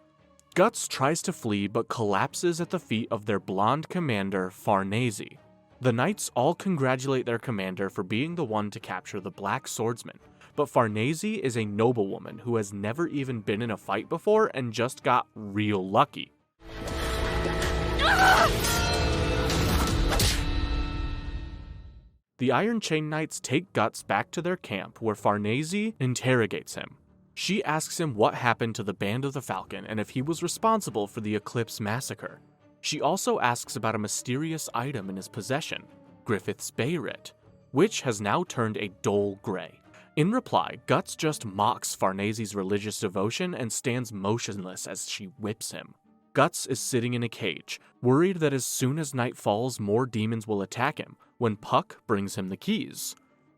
Guts tries to flee but collapses at the feet of their blonde commander, Farnese. The knights all congratulate their commander for being the one to capture the Black Swordsman, but Farnese is a noblewoman who has never even been in a fight before and just got real lucky. The Iron Chain Knights take Guts back to their camp where Farnese interrogates him. She asks him what happened to the Band of the Falcon and if he was responsible for the Eclipse massacre. She also asks about a mysterious item in his possession, Griffith's Bayret, which has now turned a dull gray. In reply, Guts just mocks Farnese's religious devotion and stands motionless as she whips him. Guts is sitting in a cage, worried that as soon as night falls, more demons will attack him, when Puck brings him the keys.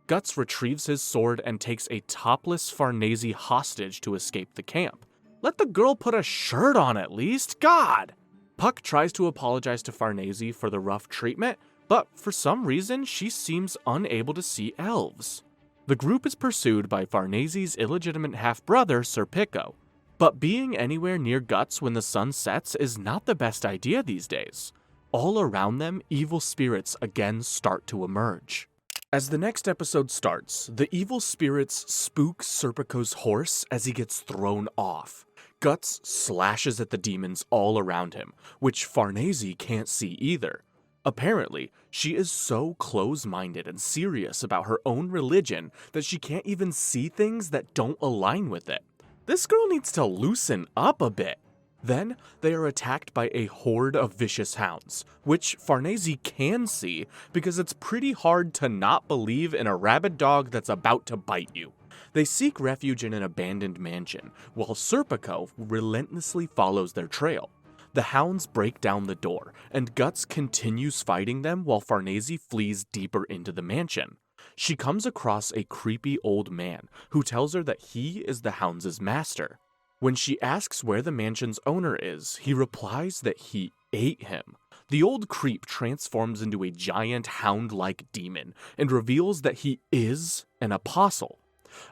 Guts retrieves his sword and takes a topless Farnese hostage to escape the camp. Let the girl put a shirt on at least, God! Puck tries to apologize to Farnese for the rough treatment, but for some reason she seems unable to see elves. The group is pursued by Farnese's illegitimate half-brother, Serpico, but being anywhere near Guts when the sun sets is not the best idea these days. All around them, evil spirits again start to emerge. As the next episode starts, the evil spirits spook Serpico's horse as he gets thrown off. Guts slashes at the demons all around him, which Farnese can't see either. Apparently, she is so close-minded and serious about her own religion that she can't even see things that don't align with it. This girl needs to loosen up a bit. Then, they are attacked by a horde of vicious hounds, which Farnese can see because it's pretty hard to not believe in a rabid dog that's about to bite you. They seek refuge in an abandoned mansion, while Serpico relentlessly follows their trail. The hounds break down the door, and Guts continues fighting them while Farnese flees deeper into the mansion. She comes across a creepy old man who tells her that he is the hounds' master. When she asks where the mansion's owner is, he replies that he ate him. The old creep transforms into a giant hound-like demon and reveals that he is an apostle,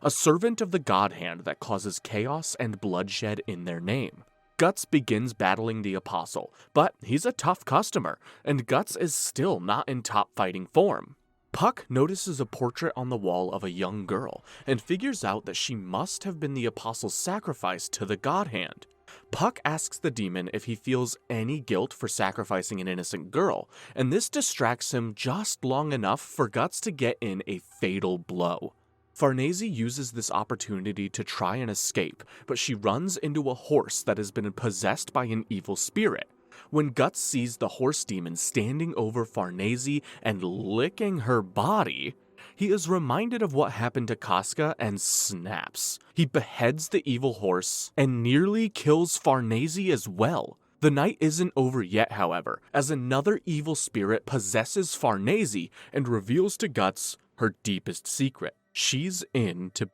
a servant of the God Hand that causes chaos and bloodshed in their name. Guts begins battling the apostle, but he's a tough customer, and Guts is still not in top fighting form. Puck notices a portrait on the wall of a young girl and figures out that she must have been the apostle's sacrifice to the God Hand. Puck asks the demon if he feels any guilt for sacrificing an innocent girl, and this distracts him just long enough for Guts to get in a fatal blow. Farnese uses this opportunity to try and escape, but she runs into a horse that has been possessed by an evil spirit. When Guts sees the horse demon standing over Farnese and licking her body, he is reminded of what happened to Casca and snaps. He beheads the evil horse and nearly kills Farnese as well. The night isn't over yet, however, as another evil spirit possesses Farnese and reveals to Guts her deepest secret. She's into...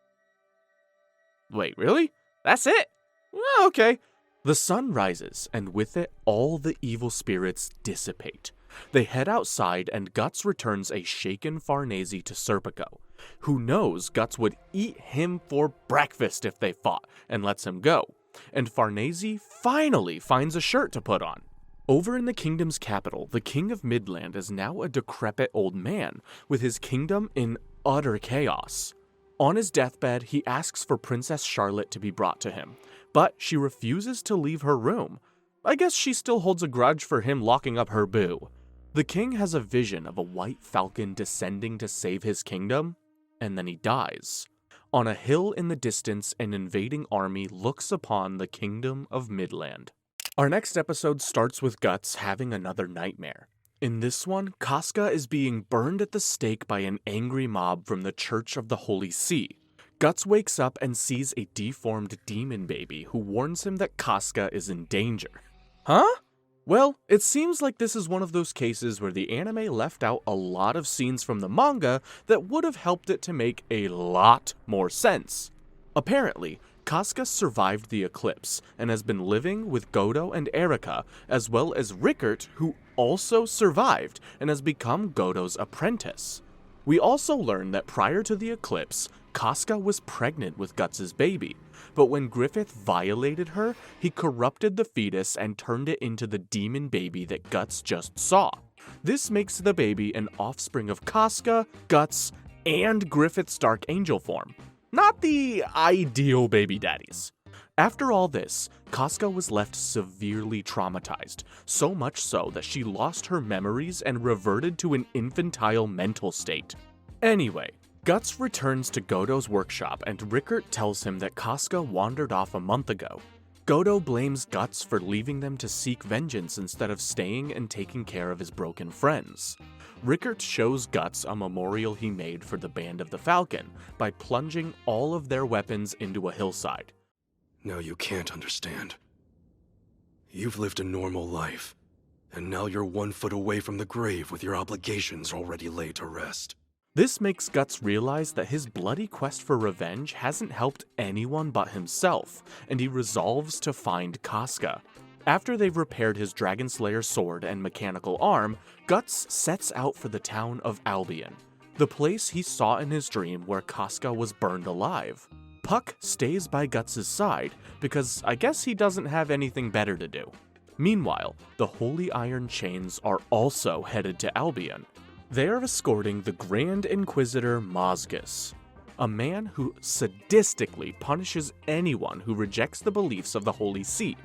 Wait, really? That's it? Well, okay. The sun rises, and with it, all the evil spirits dissipate. They head outside, and Guts returns a shaken Farnese to Serpico, who knows Guts would eat him for breakfast if they fought, and lets him go. And Farnese finally finds a shirt to put on. Over in the kingdom's capital, the king of Midland is now a decrepit old man, with his kingdom in utter chaos. On his deathbed, he asks for Princess Charlotte to be brought to him, but she refuses to leave her room. I guess she still holds a grudge for him locking up her boo. The king has a vision of a white falcon descending to save his kingdom, and then he dies. On a hill in the distance, an invading army looks upon the kingdom of Midland. Our next episode starts with Guts having another nightmare. In this one, Casca is being burned at the stake by an angry mob from the Church of the Holy See. Guts wakes up and sees a deformed demon baby who warns him that Casca is in danger. Huh? Well, it seems like this is one of those cases where the anime left out a lot of scenes from the manga that would have helped it to make a lot more sense. Apparently, Casca survived the Eclipse and has been living with Godo and Erica, as well as Rickert, who also survived and has become Godo's apprentice. We also learn that prior to the Eclipse, Casca was pregnant with Guts' baby, but when Griffith violated her, he corrupted the fetus and turned it into the demon baby that Guts just saw. This makes the baby an offspring of Casca, Guts, and Griffith's Dark Angel form. Not the ideal baby daddies. After all this, Casca was left severely traumatized, so much so that she lost her memories and reverted to an infantile mental state. Anyway, Guts returns to Godo's workshop and Rickert tells him that Casca wandered off a month ago. Godo blames Guts for leaving them to seek vengeance instead of staying and taking care of his broken friends. Rickert shows Guts a memorial he made for the Band of the Falcon by plunging all of their weapons into a hillside. Now you can't understand. You've lived a normal life, and now you're 1 foot away from the grave with your obligations already laid to rest. This makes Guts realize that his bloody quest for revenge hasn't helped anyone but himself, and he resolves to find Casca. After they've repaired his Dragon Slayer sword and mechanical arm, Guts sets out for the town of Albion, the place he saw in his dream where Casca was burned alive. Puck stays by Guts' side because I guess he doesn't have anything better to do. Meanwhile, the Holy Iron Chains are also headed to Albion. They are escorting the Grand Inquisitor Mozgus, a man who sadistically punishes anyone who rejects the beliefs of the Holy See.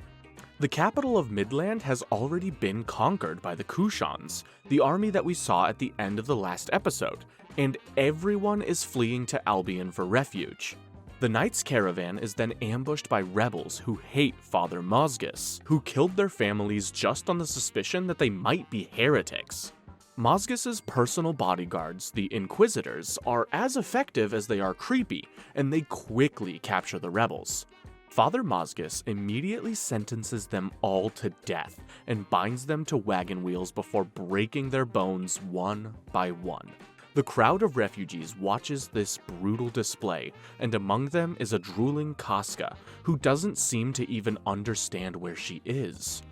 The capital of Midland has already been conquered by the Kushans, the army that we saw at the end of the last episode, and everyone is fleeing to Albion for refuge. The Knights' caravan is then ambushed by rebels who hate Father Mozgus, who killed their families just on the suspicion that they might be heretics. Mozgus's personal bodyguards, the Inquisitors, are as effective as they are creepy, and they quickly capture the rebels. Father Mazgus immediately sentences them all to death and binds them to wagon wheels before breaking their bones one by one. The crowd of refugees watches this brutal display, and among them is a drooling Casca, who doesn't seem to even understand where she is.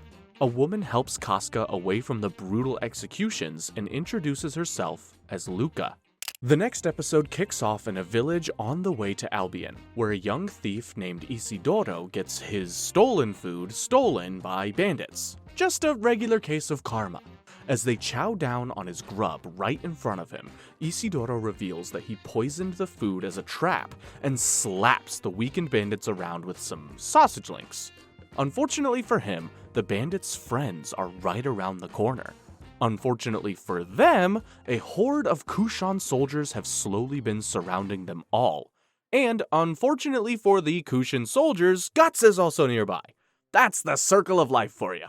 A woman helps Casca away from the brutal executions and introduces herself as Luca. The next episode kicks off in a village on the way to Albion, where a young thief named Isidoro gets his stolen food stolen by bandits. Just a regular case of karma. As they chow down on his grub right in front of him, Isidoro reveals that he poisoned the food as a trap and slaps the weakened bandits around with some sausage links. Unfortunately for him, the bandits' friends are right around the corner. Unfortunately for them, a horde of Kushan soldiers have slowly been surrounding them all. And unfortunately for the Kushan soldiers, Guts is also nearby. That's the circle of life for you.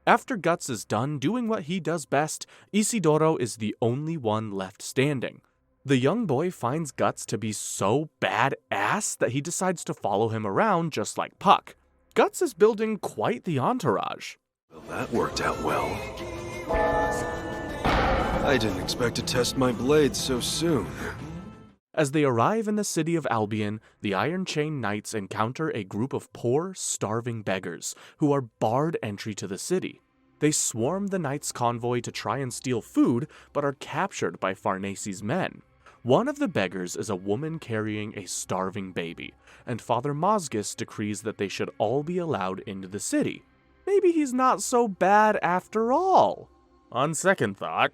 After Guts is done doing what he does best, Isidoro is the only one left standing. The young boy finds Guts to be so badass that he decides to follow him around just like Puck. Guts is building quite the entourage. Well, that worked out well. I didn't expect to test my blades so soon. As they arrive in the city of Albion, the Iron Chain Knights encounter a group of poor, starving beggars who are barred entry to the city. They swarm the Knights' convoy to try and steal food, but are captured by Farnese's men. One of the beggars is a woman carrying a starving baby, and Father Mazgus decrees that they should all be allowed into the city. Maybe he's not so bad after all. On second thought,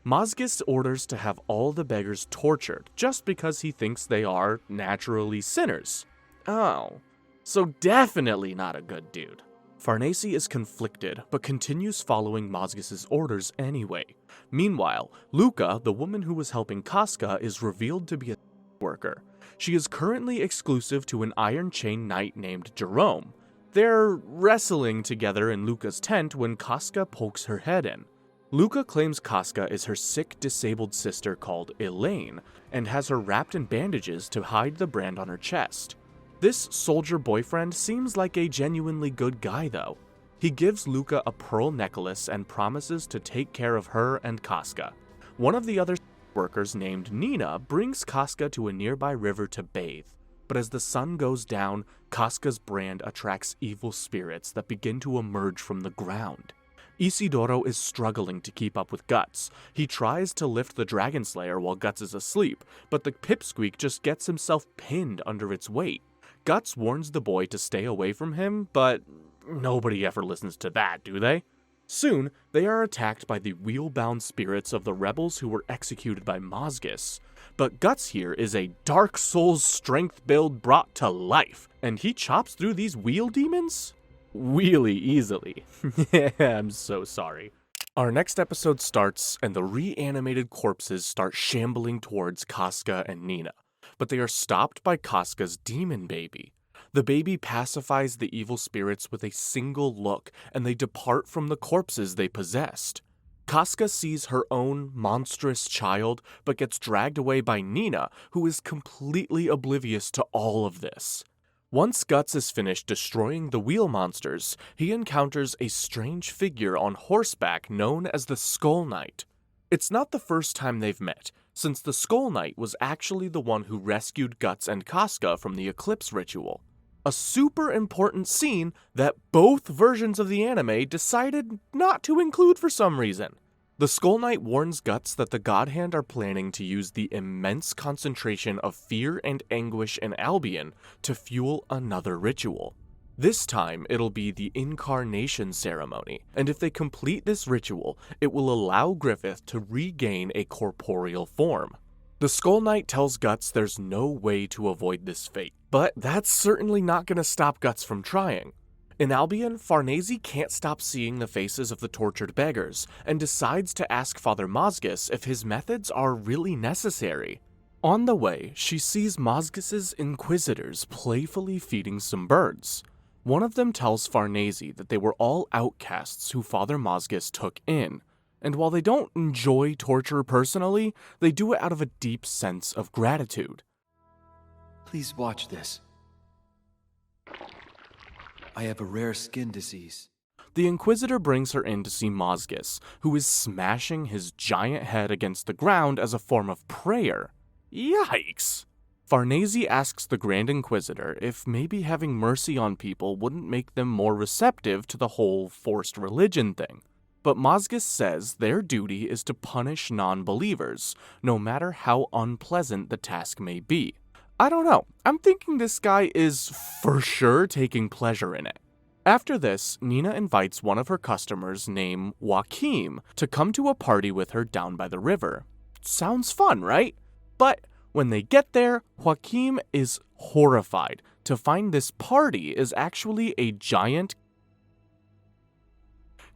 Mazgus orders to have all the beggars tortured just because he thinks they are naturally sinners. Oh, so definitely not a good dude. Farnese is conflicted, but continues following Mazgus' orders anyway. Meanwhile, Luca, the woman who was helping Casca, is revealed to be a worker. She is currently exclusive to an Iron Chain Knight named Jerome. They're wrestling together in Luca's tent when Casca pokes her head in. Luca claims Casca is her sick, disabled sister called Elaine, and has her wrapped in bandages to hide the brand on her chest. This soldier boyfriend seems like a genuinely good guy though. He gives Luca a pearl necklace and promises to take care of her and Casca. One of the other workers named Nina brings Casca to a nearby river to bathe. But as the sun goes down, Casca's brand attracts evil spirits that begin to emerge from the ground. Isidoro is struggling to keep up with Guts. He tries to lift the Dragon Slayer while Guts is asleep, but the pipsqueak just gets himself pinned under its weight. Guts warns the boy to stay away from him, but nobody ever listens to that, do they? Soon, they are attacked by the wheel-bound spirits of the rebels who were executed by Mazgus. But Guts here is a Dark Souls strength build brought to life, and he chops through these wheel demons really easily. I'm so sorry. Our next episode starts, and the reanimated corpses start shambling towards Casca and Nina, but they are stopped by Casca's demon baby. The baby pacifies the evil spirits with a single look, and they depart from the corpses they possessed. Casca sees her own monstrous child, but gets dragged away by Nina, who is completely oblivious to all of this. Once Guts is finished destroying the wheel monsters, he encounters a strange figure on horseback known as the Skull Knight. It's not the first time they've met, since the Skull Knight was actually the one who rescued Guts and Casca from the Eclipse ritual. A super important scene that both versions of the anime decided not to include for some reason. The Skull Knight warns Guts that the God Hand are planning to use the immense concentration of fear and anguish in Albion to fuel another ritual. This time, it'll be the Incarnation Ceremony, and if they complete this ritual, it will allow Griffith to regain a corporeal form. The Skull Knight tells Guts there's no way to avoid this fate, but that's certainly not going to stop Guts from trying. In Albion, Farnese can't stop seeing the faces of the tortured beggars, and decides to ask Father Mazgus if his methods are really necessary. On the way, she sees Mazgus' inquisitors playfully feeding some birds. One of them tells Farnese that they were all outcasts who Father Mazgus took in, and while they don't enjoy torture personally, they do it out of a deep sense of gratitude. Please watch this. I have a rare skin disease. The Inquisitor brings her in to see Mozgus, who is smashing his giant head against the ground as a form of prayer. Yikes! Farnese asks the Grand Inquisitor if maybe having mercy on people wouldn't make them more receptive to the whole forced religion thing. But Mozgus says their duty is to punish non-believers, no matter how unpleasant the task may be. I don't know, I'm thinking this guy is for sure taking pleasure in it. After this, Nina invites one of her customers named Joachim to come to a party with her down by the river. Sounds fun, right? But when they get there, Joachim is horrified to find this party is actually a giant,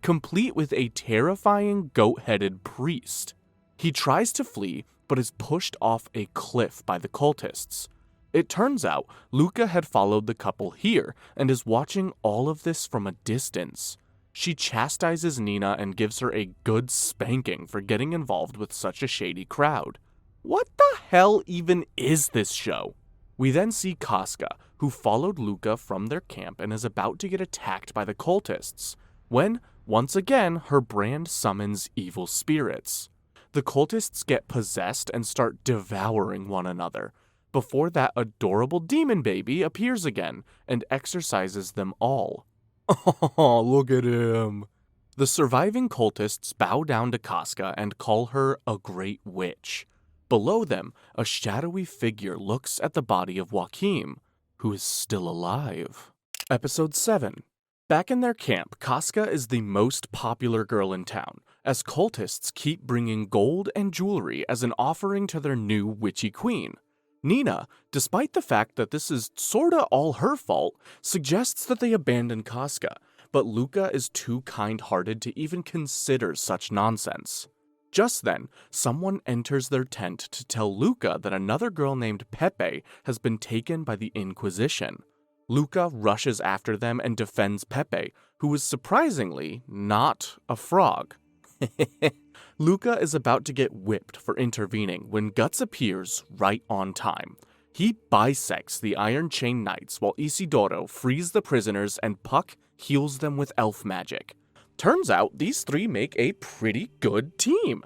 complete with a terrifying goat-headed priest. He tries to flee, but is pushed off a cliff by the cultists. It turns out Luca had followed the couple here and is watching all of this from a distance. She chastises Nina and gives her a good spanking for getting involved with such a shady crowd. What the hell even is this show? We then see Casca, who followed Luca from their camp and is about to get attacked by the cultists, when, once again, her brand summons evil spirits. The cultists get possessed and start devouring one another, before that adorable demon baby appears again and exorcises them all. Oh, look at him. The surviving cultists bow down to Casca and call her a great witch. Below them, a shadowy figure looks at the body of Joachim, who is still alive. Episode 7. Back in their camp, Casca is the most popular girl in town, as cultists keep bringing gold and jewelry as an offering to their new witchy queen. Nina, despite the fact that this is sorta all her fault, suggests that they abandon Casca, but Luca is too kind-hearted to even consider such nonsense. Just then, someone enters their tent to tell Luca that another girl named Pepe has been taken by the Inquisition. Luca rushes after them and defends Pepe, who is surprisingly not a frog. Luca is about to get whipped for intervening when Guts appears right on time. He bisects the Iron Chain Knights while Isidoro frees the prisoners and Puck heals them with elf magic. Turns out these three make a pretty good team.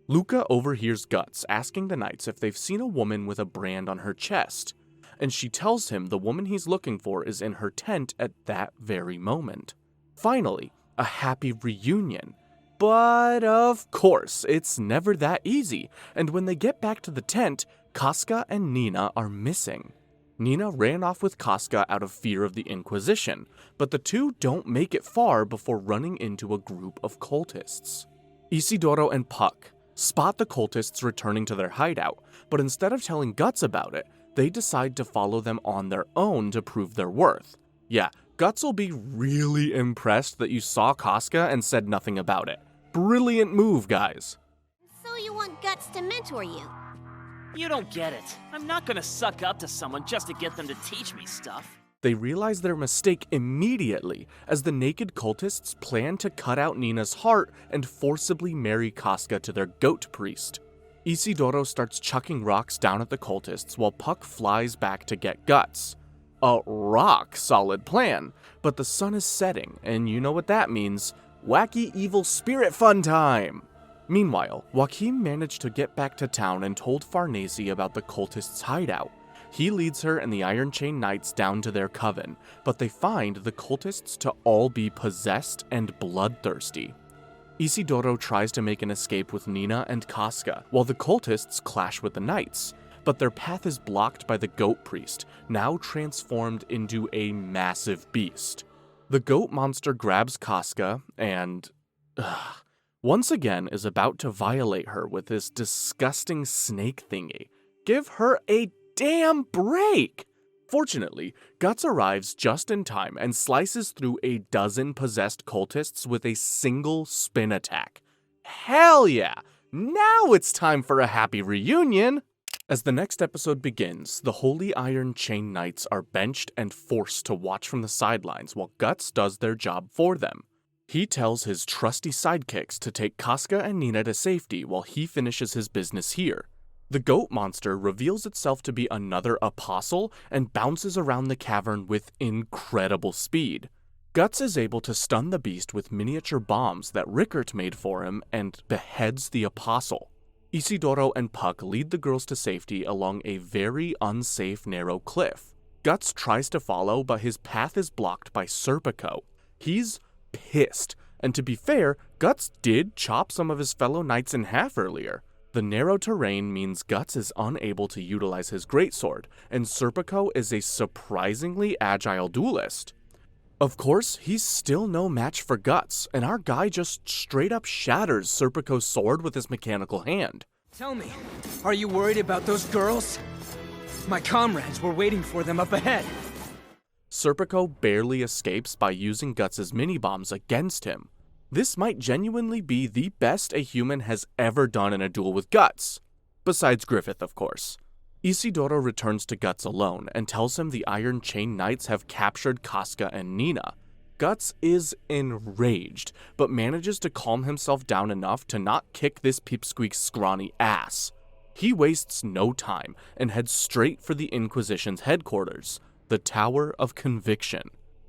Luca overhears Guts asking the knights if they've seen a woman with a brand on her chest, and she tells him the woman he's looking for is in her tent at that very moment. Finally, a happy reunion. But of course, it's never that easy, and when they get back to the tent, Casca and Nina are missing. Nina ran off with Casca out of fear of the Inquisition, but the two don't make it far before running into a group of cultists. Isidoro and Puck spot the cultists returning to their hideout, but instead of telling Guts about it, they decide to follow them on their own to prove their worth. Yeah, Guts will be really impressed that you saw Casca and said nothing about it. Brilliant move, guys. So you want Guts to mentor you? You don't get it. I'm not gonna suck up to someone just to get them to teach me stuff. They realize their mistake immediately, as the naked cultists plan to cut out Nina's heart and forcibly marry Casca to their goat priest. Isidoro starts chucking rocks down at the cultists while Puck flies back to get Guts. A rock-solid plan, but the sun is setting, and you know what that means. Wacky evil spirit fun time! Meanwhile, Joachim managed to get back to town and told Farnese about the cultists' hideout. He leads her and the Iron Chain Knights down to their coven, but they find the cultists to all be possessed and bloodthirsty. Isidoro tries to make an escape with Nina and Casca, while the cultists clash with the knights, but their path is blocked by the goat priest, now transformed into a massive beast. The goat monster grabs Casca and, once again is about to violate her with this disgusting snake thingy. Give her a damn break! Fortunately, Guts arrives just in time and slices through a dozen possessed cultists with a single spin attack. Hell yeah! Now it's time for a happy reunion! As the next episode begins, the Holy Iron Chain Knights are benched and forced to watch from the sidelines while Guts does their job for them. He tells his trusty sidekicks to take Casca and Nina to safety while he finishes his business here. The goat monster reveals itself to be another apostle and bounces around the cavern with incredible speed. Guts is able to stun the beast with miniature bombs that Rickert made for him and beheads the apostle. Isidoro and Puck lead the girls to safety along a very unsafe narrow cliff. Guts tries to follow, but his path is blocked by Serpico. He's pissed, and to be fair, Guts did chop some of his fellow knights in half earlier. The narrow terrain means Guts is unable to utilize his greatsword, and Serpico is a surprisingly agile duelist. Of course, he's still no match for Guts, and our guy just straight up shatters Serpico's sword with his mechanical hand. Tell me, are you worried about those girls? My comrades were waiting for them up ahead. Serpico barely escapes by using Guts' mini-bombs against him. This might genuinely be the best a human has ever done in a duel with Guts. Besides Griffith, of course. Isidoro returns to Guts alone and tells him the Iron Chain Knights have captured Casca and Nina. Guts is enraged, but manages to calm himself down enough to not kick this pipsqueak's scrawny ass. He wastes no time and heads straight for the Inquisition's headquarters, the Tower of Conviction.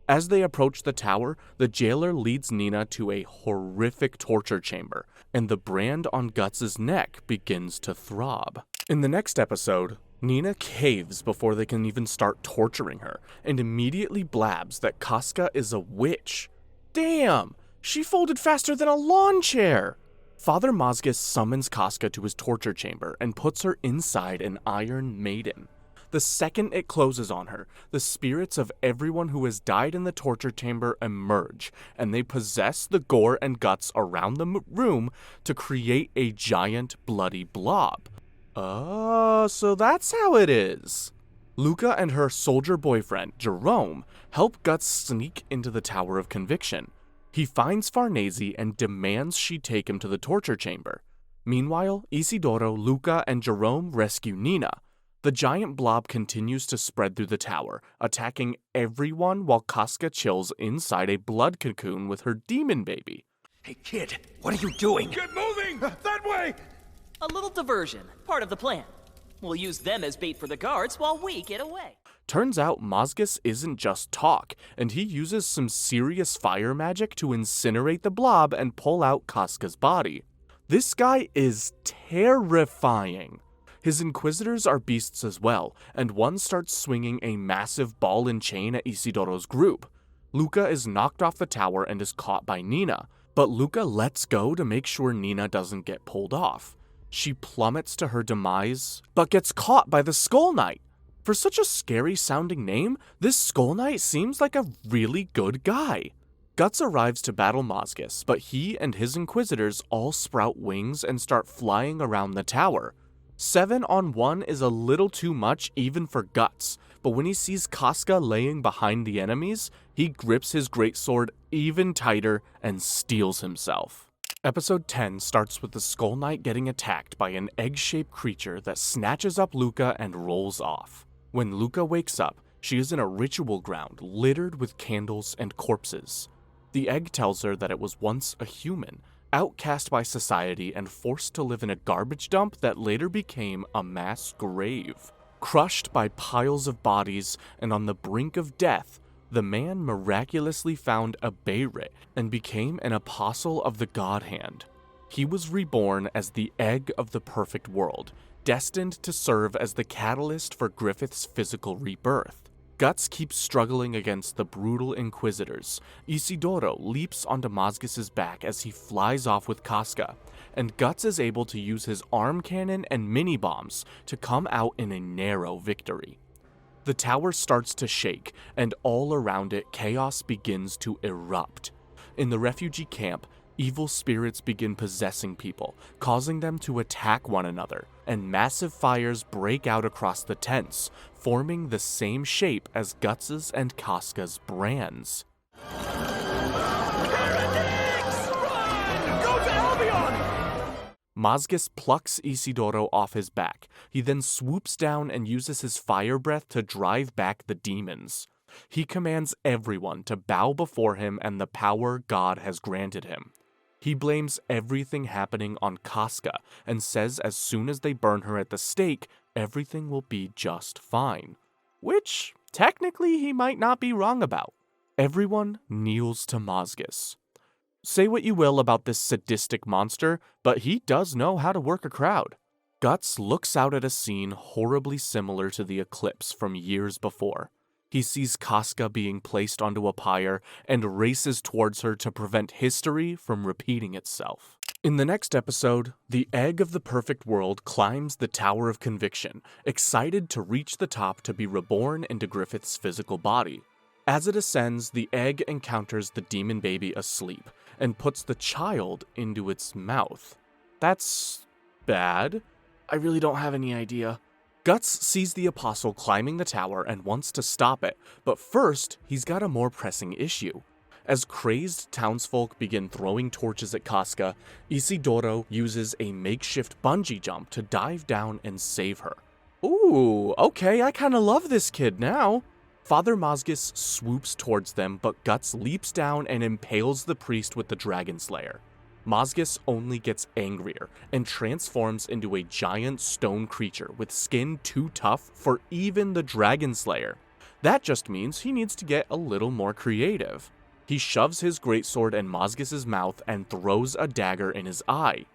As they approach the tower, the jailer leads Nina to a horrific torture chamber, and the brand on Guts' neck begins to throb. In the next episode, Nina caves before they can even start torturing her, and immediately blabs that Casca is a witch. Damn! She folded faster than a lawn chair! Father Mazgus summons Casca to his torture chamber and puts her inside an Iron Maiden. The second it closes on her, the spirits of everyone who has died in the torture chamber emerge, and they possess the gore and guts around the room to create a giant bloody blob. Oh, so that's how it is. Luca and her soldier boyfriend, Jerome, help Guts sneak into the Tower of Conviction. He finds Farnese and demands she take him to the torture chamber. Meanwhile, Isidoro, Luca, and Jerome rescue Nina. The giant blob continues to spread through the tower, attacking everyone while Casca chills inside a blood cocoon with her demon baby. Hey kid, what are you doing? Get moving! That way! A little diversion, part of the plan. We'll use them as bait for the guards while we get away. Turns out Mazgus isn't just talk, and he uses some serious fire magic to incinerate the blob and pull out Casca's body. This guy is terrifying. His inquisitors are beasts as well, and one starts swinging a massive ball and chain at Isidoro's group. Luca is knocked off the tower and is caught by Nina, but Luca lets go to make sure Nina doesn't get pulled off. She plummets to her demise, but gets caught by the Skull Knight. For such a scary-sounding name, this Skull Knight seems like a really good guy. Guts arrives to battle Mazgus, but he and his inquisitors all sprout wings and start flying around the tower. 7-on-1 is a little too much even for Guts, but when he sees Casca laying behind the enemies, he grips his greatsword even tighter and steels himself. Episode 10 starts with the Skull Knight getting attacked by an egg-shaped creature that snatches up Luca and rolls off. When Luca wakes up, she is in a ritual ground littered with candles and corpses. The egg tells her that it was once a human, outcast by society and forced to live in a garbage dump that later became a mass grave. Crushed by piles of bodies and on the brink of death, the man miraculously found a Beirit and became an apostle of the God Hand. He was reborn as the egg of the perfect world, destined to serve as the catalyst for Griffith's physical rebirth. Guts keeps struggling against the brutal inquisitors. Isidoro leaps onto Mazgus' back as he flies off with Casca, and Guts is able to use his arm cannon and mini-bombs to come out in a narrow victory. The tower starts to shake, and all around it, chaos begins to erupt. In the refugee camp, evil spirits begin possessing people, causing them to attack one another, and massive fires break out across the tents, forming the same shape as Guts' and Casca's brands. Mazgus plucks Isidoro off his back. He then swoops down and uses his fire breath to drive back the demons. He commands everyone to bow before him and the power God has granted him. He blames everything happening on Casca and says as soon as they burn her at the stake, everything will be just fine. Which, technically, he might not be wrong about. Everyone kneels to Mazgus. Say what you will about this sadistic monster, but he does know how to work a crowd. Guts looks out at a scene horribly similar to the Eclipse from years before. He sees Casca being placed onto a pyre and races towards her to prevent history from repeating itself. In the next episode, the Egg of the Perfect World climbs the Tower of Conviction, excited to reach the top to be reborn into Griffith's physical body. As it ascends, the egg encounters the demon baby asleep and puts the child into its mouth. That's bad. I really don't have any idea. Guts sees the Apostle climbing the tower and wants to stop it, but first, he's got a more pressing issue. As crazed townsfolk begin throwing torches at Casca, Isidoro uses a makeshift bungee jump to dive down and save her. Ooh, okay, I kinda love this kid now. Father Mazgus swoops towards them, but Guts leaps down and impales the priest with the dragon slayer. Mazgus only gets angrier and transforms into a giant stone creature with skin too tough for even the dragon slayer. That just means he needs to get a little more creative. He shoves his greatsword in Mazgus's mouth and throws a dagger in his eye.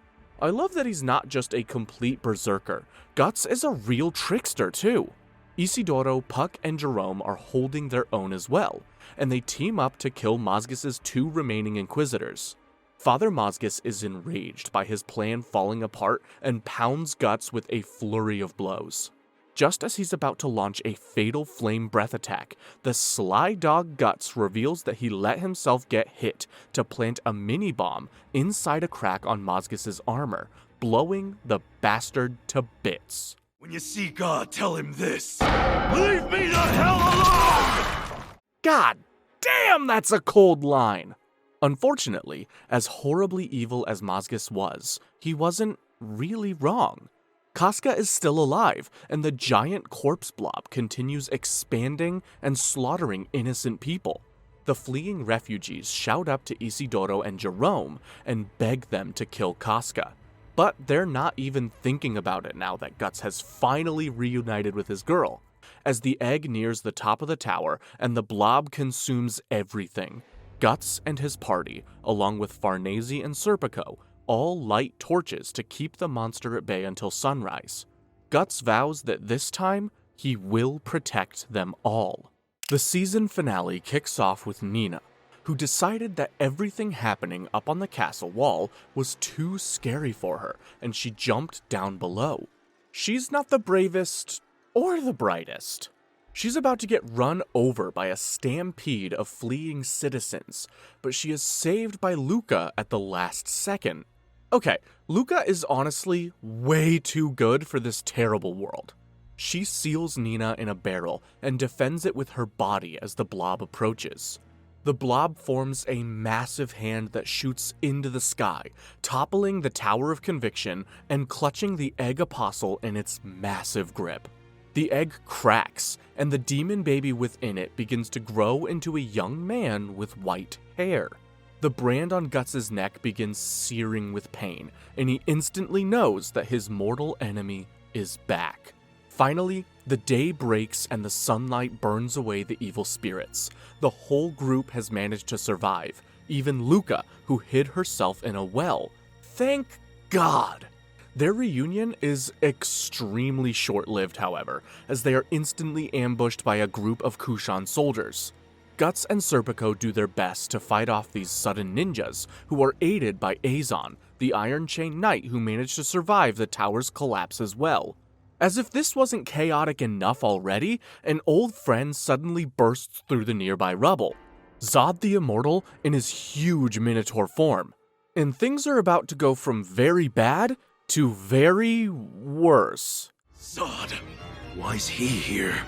I love that he's not just a complete berserker. Guts is a real trickster too. Isidoro, Puck, and Jerome are holding their own as well, and they team up to kill Mazgus's 2 remaining inquisitors. Father Mazgus is enraged by his plan falling apart and pounds Guts with a flurry of blows. Just as he's about to launch a fatal flame breath attack, the sly dog Guts reveals that he let himself get hit to plant a mini-bomb inside a crack on Mazgus's armor, blowing the bastard to bits. When you see God, tell him this. Leave me the hell alone! God damn, that's a cold line! Unfortunately, as horribly evil as Mazgus was, he wasn't really wrong. Casca is still alive, and the giant corpse blob continues expanding and slaughtering innocent people. The fleeing refugees shout up to Isidoro and Jerome and beg them to kill Casca. But they're not even thinking about it now that Guts has finally reunited with his girl. As the egg nears the top of the tower and the blob consumes everything, Guts and his party, along with Farnese and Serpico, all light torches to keep the monster at bay until sunrise. Guts vows that this time, he will protect them all. The season finale kicks off with Nina, who decided that everything happening up on the castle wall was too scary for her, and she jumped down below. She's not the bravest or the brightest. She's about to get run over by a stampede of fleeing citizens, but she is saved by Luca at the last second. Okay, Luca is honestly way too good for this terrible world. She seals Nina in a barrel and defends it with her body as the blob approaches. The blob forms a massive hand that shoots into the sky, toppling the Tower of Conviction and clutching the Egg Apostle in its massive grip. The egg cracks, and the demon baby within it begins to grow into a young man with white hair. The brand on Guts' neck begins searing with pain, and he instantly knows that his mortal enemy is back. Finally, the day breaks and the sunlight burns away the evil spirits. The whole group has managed to survive, even Luca, who hid herself in a well. Thank God! Their reunion is extremely short-lived, however, as they are instantly ambushed by a group of Kushan soldiers. Guts and Serpico do their best to fight off these sudden ninjas, who are aided by Azon, the Iron Chain Knight who managed to survive the tower's collapse as well. As if this wasn't chaotic enough already, an old friend suddenly bursts through the nearby rubble. Zod the Immortal in his huge Minotaur form. And things are about to go from very bad to very worse. Zod, why's he here?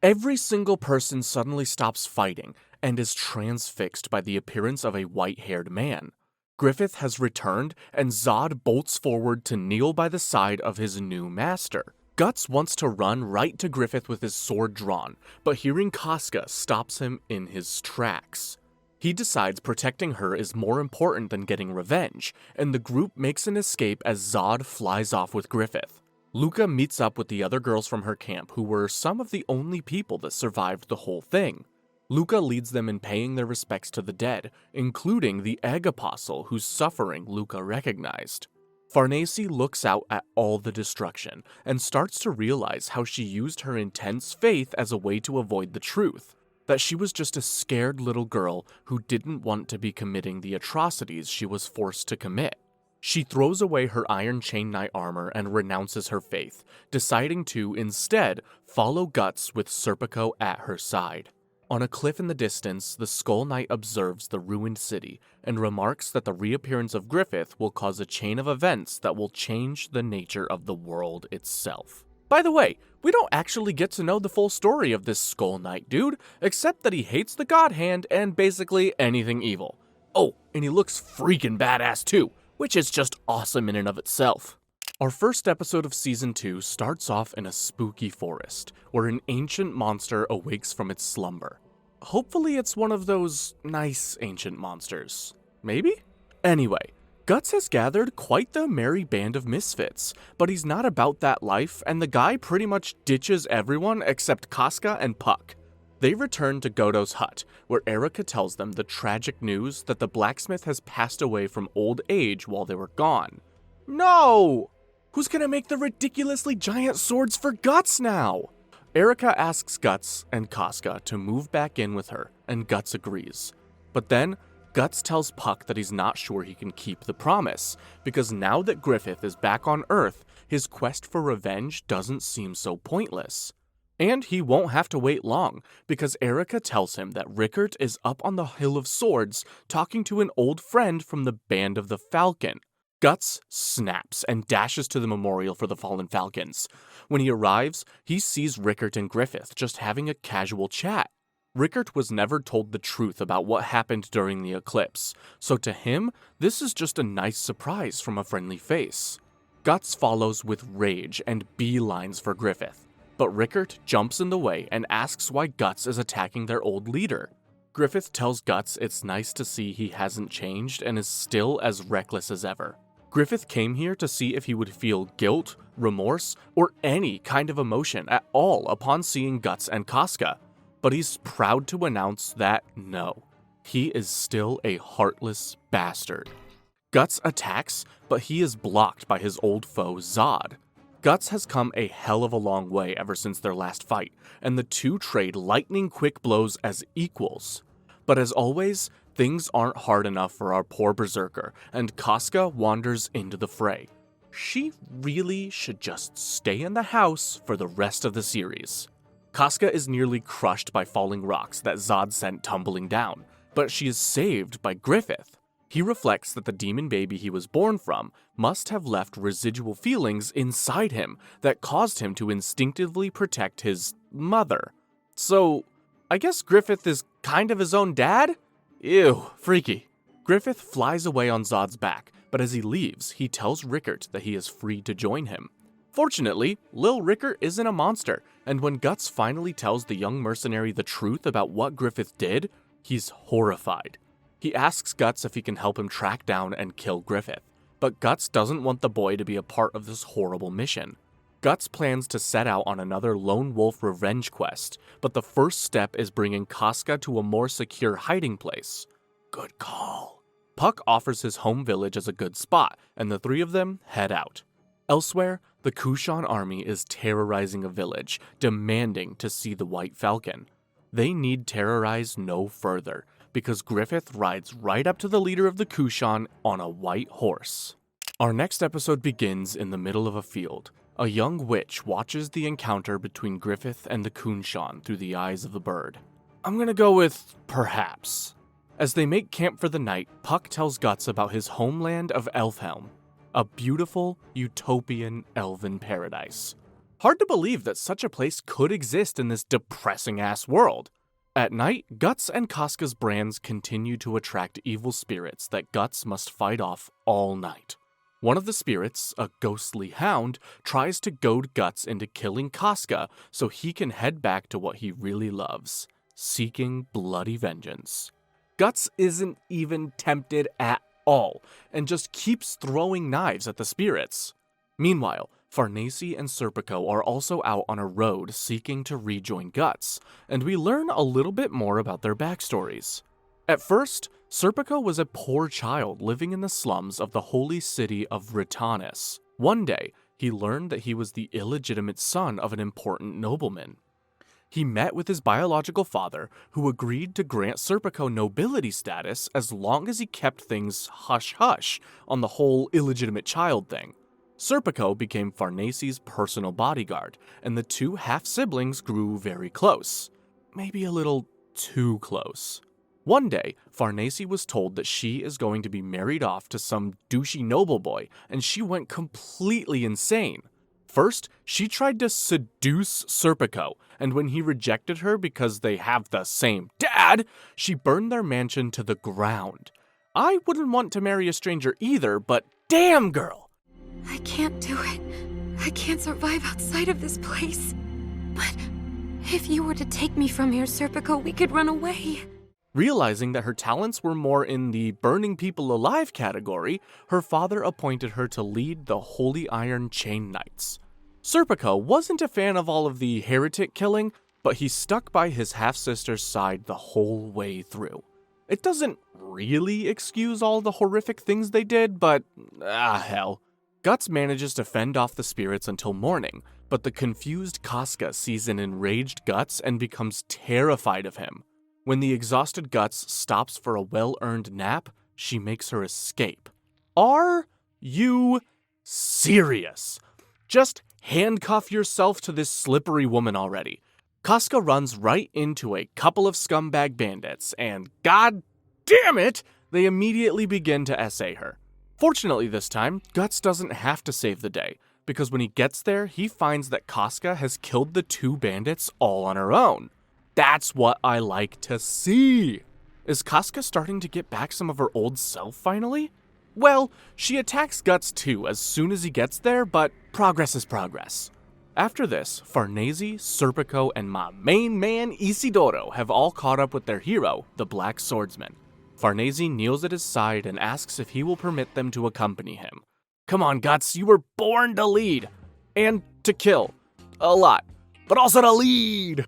Every single person suddenly stops fighting and is transfixed by the appearance of a white-haired man. Griffith has returned, and Zod bolts forward to kneel by the side of his new master. Guts wants to run right to Griffith with his sword drawn, but hearing Casca stops him in his tracks. He decides protecting her is more important than getting revenge, and the group makes an escape as Zod flies off with Griffith. Luca meets up with the other girls from her camp who were some of the only people that survived the whole thing. Luca leads them in paying their respects to the dead, including the Egg Apostle whose suffering Luca recognized. Farnese looks out at all the destruction and starts to realize how she used her intense faith as a way to avoid the truth, that she was just a scared little girl who didn't want to be committing the atrocities she was forced to commit. She throws away her iron chain knight armor and renounces her faith, deciding to, instead, follow Guts with Serpico at her side. On a cliff in the distance, the Skull Knight observes the ruined city and remarks that the reappearance of Griffith will cause a chain of events that will change the nature of the world itself. By the way, we don't actually get to know the full story of this Skull Knight dude, except that he hates the God Hand and basically anything evil. Oh, and he looks freaking badass too, which is just awesome in and of itself. Our first episode of Season 2 starts off in a spooky forest, where an ancient monster awakes from its slumber. Hopefully it's one of those nice ancient monsters. Maybe? Anyway, Guts has gathered quite the merry band of misfits, but he's not about that life, and the guy pretty much ditches everyone except Casca and Puck. They return to Godo's hut, where Erica tells them the tragic news that the blacksmith has passed away from old age while they were gone. No! Who's gonna make the ridiculously giant swords for Guts now? Erica asks Guts and Casca to move back in with her, and Guts agrees. But then, Guts tells Puck that he's not sure he can keep the promise, because now that Griffith is back on Earth, his quest for revenge doesn't seem so pointless. And he won't have to wait long, because Erica tells him that Rickert is up on the Hill of Swords talking to an old friend from the Band of the Falcon. Guts snaps and dashes to the memorial for the fallen Falcons. When he arrives, he sees Rickert and Griffith just having a casual chat. Rickert was never told the truth about what happened during the eclipse, so to him, this is just a nice surprise from a friendly face. Guts follows with rage and beelines for Griffith, but Rickert jumps in the way and asks why Guts is attacking their old leader. Griffith tells Guts it's nice to see he hasn't changed and is still as reckless as ever. Griffith came here to see if he would feel guilt, remorse, or any kind of emotion at all upon seeing Guts and Casca, but he's proud to announce that no, he is still a heartless bastard. Guts attacks, but he is blocked by his old foe Zod. Guts has come a hell of a long way ever since their last fight, and the two trade lightning-quick blows as equals. But as always, things aren't hard enough for our poor Berserker, and Casca wanders into the fray. She really should just stay in the house for the rest of the series. Casca is nearly crushed by falling rocks that Zod sent tumbling down, but she is saved by Griffith. He reflects that the demon baby he was born from must have left residual feelings inside him that caused him to instinctively protect his mother. So, I guess Griffith is kind of his own dad? Ew, freaky. Griffith flies away on Zod's back, but as he leaves, he tells Rickert that he is free to join him. Fortunately, Lil Rickert isn't a monster, and when Guts finally tells the young mercenary the truth about what Griffith did, he's horrified. He asks Guts if he can help him track down and kill Griffith, but Guts doesn't want the boy to be a part of this horrible mission. Guts plans to set out on another lone wolf revenge quest, but the first step is bringing Casca to a more secure hiding place. Good call. Puck offers his home village as a good spot, and the three of them head out. Elsewhere, the Kushan army is terrorizing a village, demanding to see the White Falcon. They need terrorize no further, because Griffith rides right up to the leader of the Kushan on a white horse. Our next episode begins in the middle of a field. A young witch watches the encounter between Griffith and the Kushan through the eyes of the bird. I'm gonna go with perhaps. As they make camp for the night, Puck tells Guts about his homeland of Elfhelm, a beautiful, utopian elven paradise. Hard to believe that such a place could exist in this depressing-ass world. At night, Guts and Casca's brands continue to attract evil spirits that Guts must fight off all night. One of the spirits, a ghostly hound, tries to goad Guts into killing Casca so he can head back to what he really loves, seeking bloody vengeance. Guts isn't even tempted at all, and just keeps throwing knives at the spirits. Meanwhile, Farnese and Serpico are also out on a road seeking to rejoin Guts, and we learn a little bit more about their backstories. At first, Serpico was a poor child living in the slums of the holy city of Britannis. One day, he learned that he was the illegitimate son of an important nobleman. He met with his biological father, who agreed to grant Serpico nobility status as long as he kept things hush-hush on the whole illegitimate child thing. Serpico became Farnese's personal bodyguard, and the two half-siblings grew very close. Maybe a little too close. One day, Farnese was told that she is going to be married off to some douchey noble boy, and she went completely insane. First, she tried to seduce Serpico, and when he rejected her because they have the same dad, she burned their mansion to the ground. I wouldn't want to marry a stranger either, but damn, girl! I can't do it. I can't survive outside of this place. But if you were to take me from here, Serpico, we could run away. Realizing that her talents were more in the burning people alive category, her father appointed her to lead the Holy Iron Chain Knights. Serpico wasn't a fan of all of the heretic killing, but he stuck by his half-sister's side the whole way through. It doesn't really excuse all the horrific things they did, but hell. Guts manages to fend off the spirits until morning, but the confused Casca sees an enraged Guts and becomes terrified of him. When the exhausted Guts stops for a well-earned nap, she makes her escape. Are you serious? Just handcuff yourself to this slippery woman already. Casca runs right into a couple of scumbag bandits, and god damn it, they immediately begin to essay her. Fortunately this time, Guts doesn't have to save the day, because when he gets there, he finds that Casca has killed the two bandits all on her own. That's what I like to see. Is Casca starting to get back some of her old self finally? Well, she attacks Guts too as soon as he gets there, but progress is progress. After this, Farnese, Serpico, and my main man Isidoro have all caught up with their hero, the Black Swordsman. Farnese kneels at his side and asks if he will permit them to accompany him. Come on, Guts, you were born to lead. And to kill. A lot. But also to lead.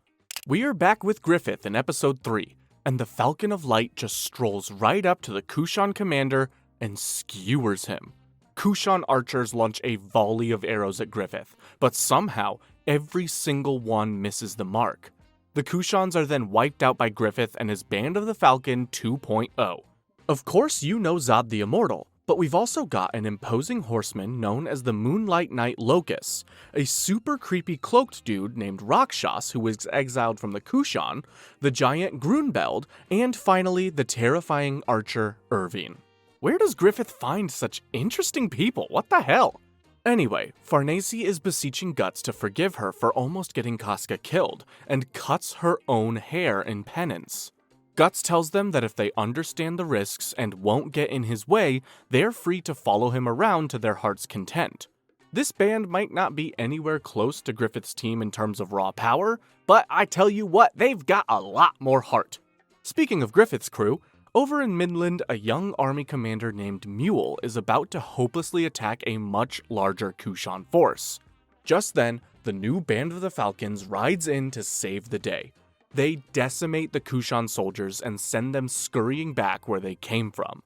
We are back with Griffith in episode 3, and the Falcon of Light just strolls right up to the Kushan commander and skewers him. Kushan archers launch a volley of arrows at Griffith, but somehow every single one misses the mark. The Kushans are then wiped out by Griffith and his Band of the Falcon 2.0. Of course you know Zod the Immortal, but we've also got an imposing horseman known as the Moonlight Knight Locust, a super creepy cloaked dude named Rakshas who was exiled from the Kushan, the giant Grunbeld, and finally the terrifying archer Irvine. Where does Griffith find such interesting people? What the hell? Anyway, Farnese is beseeching Guts to forgive her for almost getting Casca killed, and cuts her own hair in penance. Guts tells them that if they understand the risks and won't get in his way, they're free to follow him around to their heart's content. This band might not be anywhere close to Griffith's team in terms of raw power, but I tell you what, they've got a lot more heart. Speaking of Griffith's crew, over in Midland, a young army commander named Mule is about to hopelessly attack a much larger Kushan force. Just then, the new Band of the Falcons rides in to save the day. They decimate the Kushan soldiers and send them scurrying back where they came from.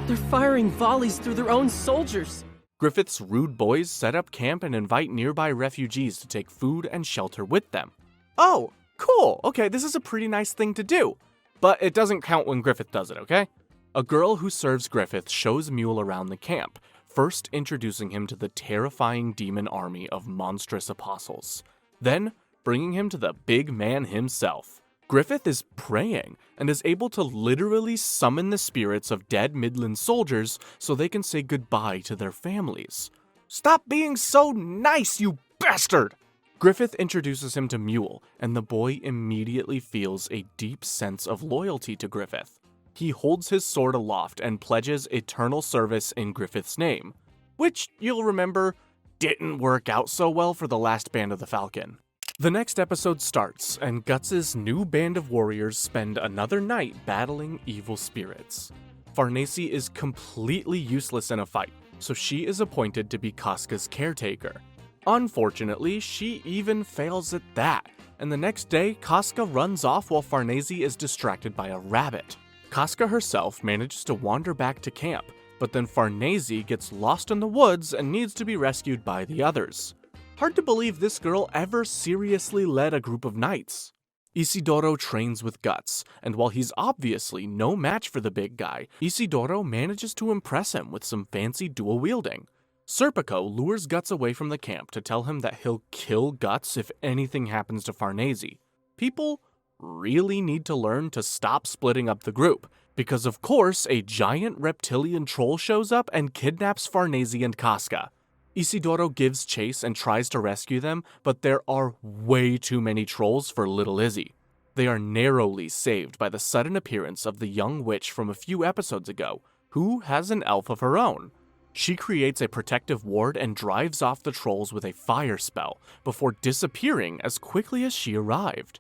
They're firing volleys through their own soldiers. Griffith's rude boys set up camp and invite nearby refugees to take food and shelter with them. Oh, cool. Okay, this is a pretty nice thing to do. But it doesn't count when Griffith does it, okay? A girl who serves Griffith shows Mule around the camp, first introducing him to the terrifying demon army of monstrous apostles, then bringing him to the big man himself. Griffith is praying and is able to literally summon the spirits of dead Midland soldiers so they can say goodbye to their families. Stop being so nice, you bastard! Griffith introduces him to Mule, and the boy immediately feels a deep sense of loyalty to Griffith. He holds his sword aloft and pledges eternal service in Griffith's name, which, you'll remember, didn't work out so well for the last Band of the Falcon. The next episode starts, and Guts' new band of warriors spend another night battling evil spirits. Farnese is completely useless in a fight, so she is appointed to be Casca's caretaker. Unfortunately, she even fails at that, and the next day, Casca runs off while Farnese is distracted by a rabbit. Casca herself manages to wander back to camp, but then Farnese gets lost in the woods and needs to be rescued by the others. Hard to believe this girl ever seriously led a group of knights. Isidoro trains with Guts, and while he's obviously no match for the big guy, Isidoro manages to impress him with some fancy dual wielding. Serpico lures Guts away from the camp to tell him that he'll kill Guts if anything happens to Farnese. People really need to learn to stop splitting up the group, because of course a giant reptilian troll shows up and kidnaps Farnese and Casca. Isidoro gives chase and tries to rescue them, but there are way too many trolls for little Izzy. They are narrowly saved by the sudden appearance of the young witch from a few episodes ago, who has an elf of her own. She creates a protective ward and drives off the trolls with a fire spell, before disappearing as quickly as she arrived.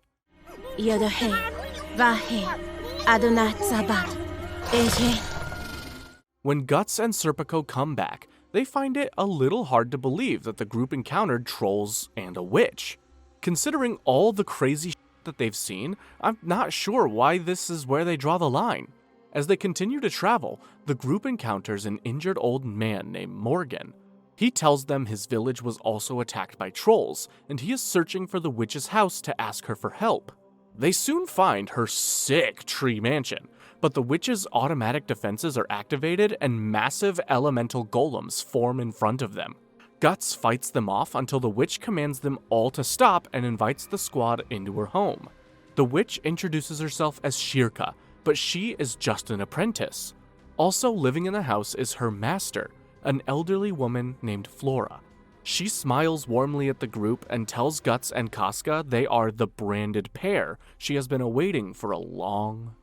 When Guts and Serpico come back, they find it a little hard to believe that the group encountered trolls and a witch. Considering all the crazy shit that they've seen, I'm not sure why this is where they draw the line. As they continue to travel, the group encounters an injured old man named Morgan. He tells them his village was also attacked by trolls, and he is searching for the witch's house to ask her for help. They soon find her sick tree mansion, but the witch's automatic defenses are activated and massive elemental golems form in front of them. Guts fights them off until the witch commands them all to stop and invites the squad into her home. The witch introduces herself as Shirka, but she is just an apprentice. Also living in the house is her master, an elderly woman named Flora. She smiles warmly at the group and tells Guts and Casca they are the branded pair she has been awaiting for a long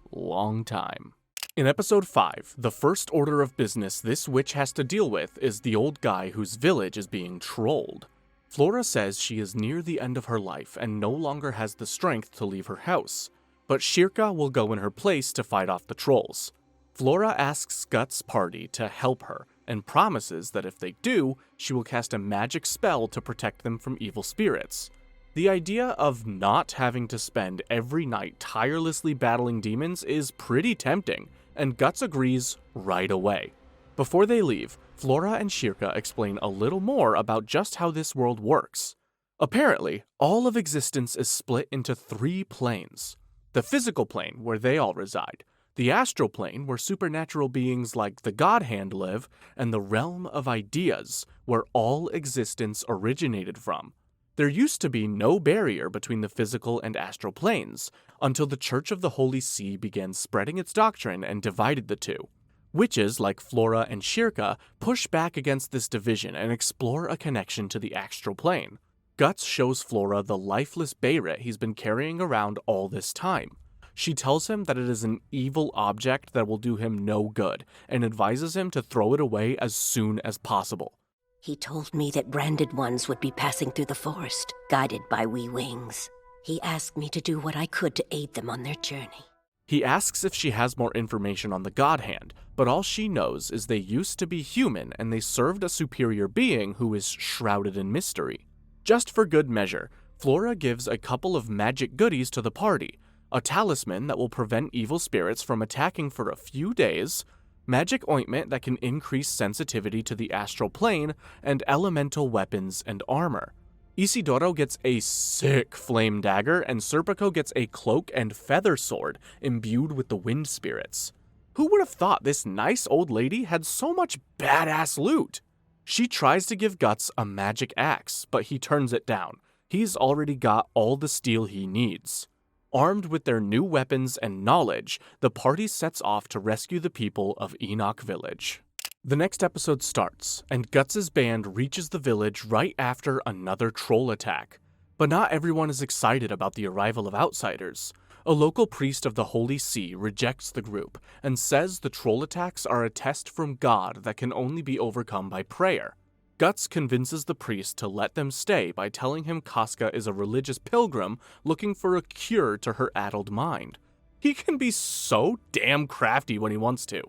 time. In episode 5, the first order of business this witch has to deal with is the old guy whose village is being trolled. Flora says she is near the end of her life and no longer has the strength to leave her house, but Shirka will go in her place to fight off the trolls. Flora asks Guts' party to help her and promises that if they do, she will cast a magic spell to protect them from evil spirits. The idea of not having to spend every night tirelessly battling demons is pretty tempting, and Guts agrees right away. Before they leave, Flora and Shirka explain a little more about just how this world works. Apparently, all of existence is split into 3 planes. The physical plane, where they all reside, the astral plane, where supernatural beings like the God Hand live, and the realm of ideas, where all existence originated from. There used to be no barrier between the physical and astral planes, until the Church of the Holy See began spreading its doctrine and divided the two. Witches like Flora and Shirka push back against this division and explore a connection to the astral plane. Guts shows Flora the lifeless Beirit he's been carrying around all this time. She tells him that it is an evil object that will do him no good, and advises him to throw it away as soon as possible. He told me that branded ones would be passing through the forest, guided by wee wings. He asked me to do what I could to aid them on their journey. He asks if she has more information on the God Hand, but all she knows is they used to be human and they served a superior being who is shrouded in mystery. Just for good measure, Flora gives a couple of magic goodies to the party, a talisman that will prevent evil spirits from attacking for a few days, magic ointment that can increase sensitivity to the astral plane, and elemental weapons and armor. Isidoro gets a sick flame dagger, and Serpico gets a cloak and feather sword imbued with the wind spirits. Who would have thought this nice old lady had so much badass loot? She tries to give Guts a magic axe, but he turns it down. He's already got all the steel he needs. Armed with their new weapons and knowledge, the party sets off to rescue the people of Enoch Village. The next episode starts, and Guts' band reaches the village right after another troll attack. But not everyone is excited about the arrival of outsiders. A local priest of the Holy See rejects the group, and says the troll attacks are a test from God that can only be overcome by prayer. Guts convinces the priest to let them stay by telling him Casca is a religious pilgrim looking for a cure to her addled mind. He can be so damn crafty when he wants to.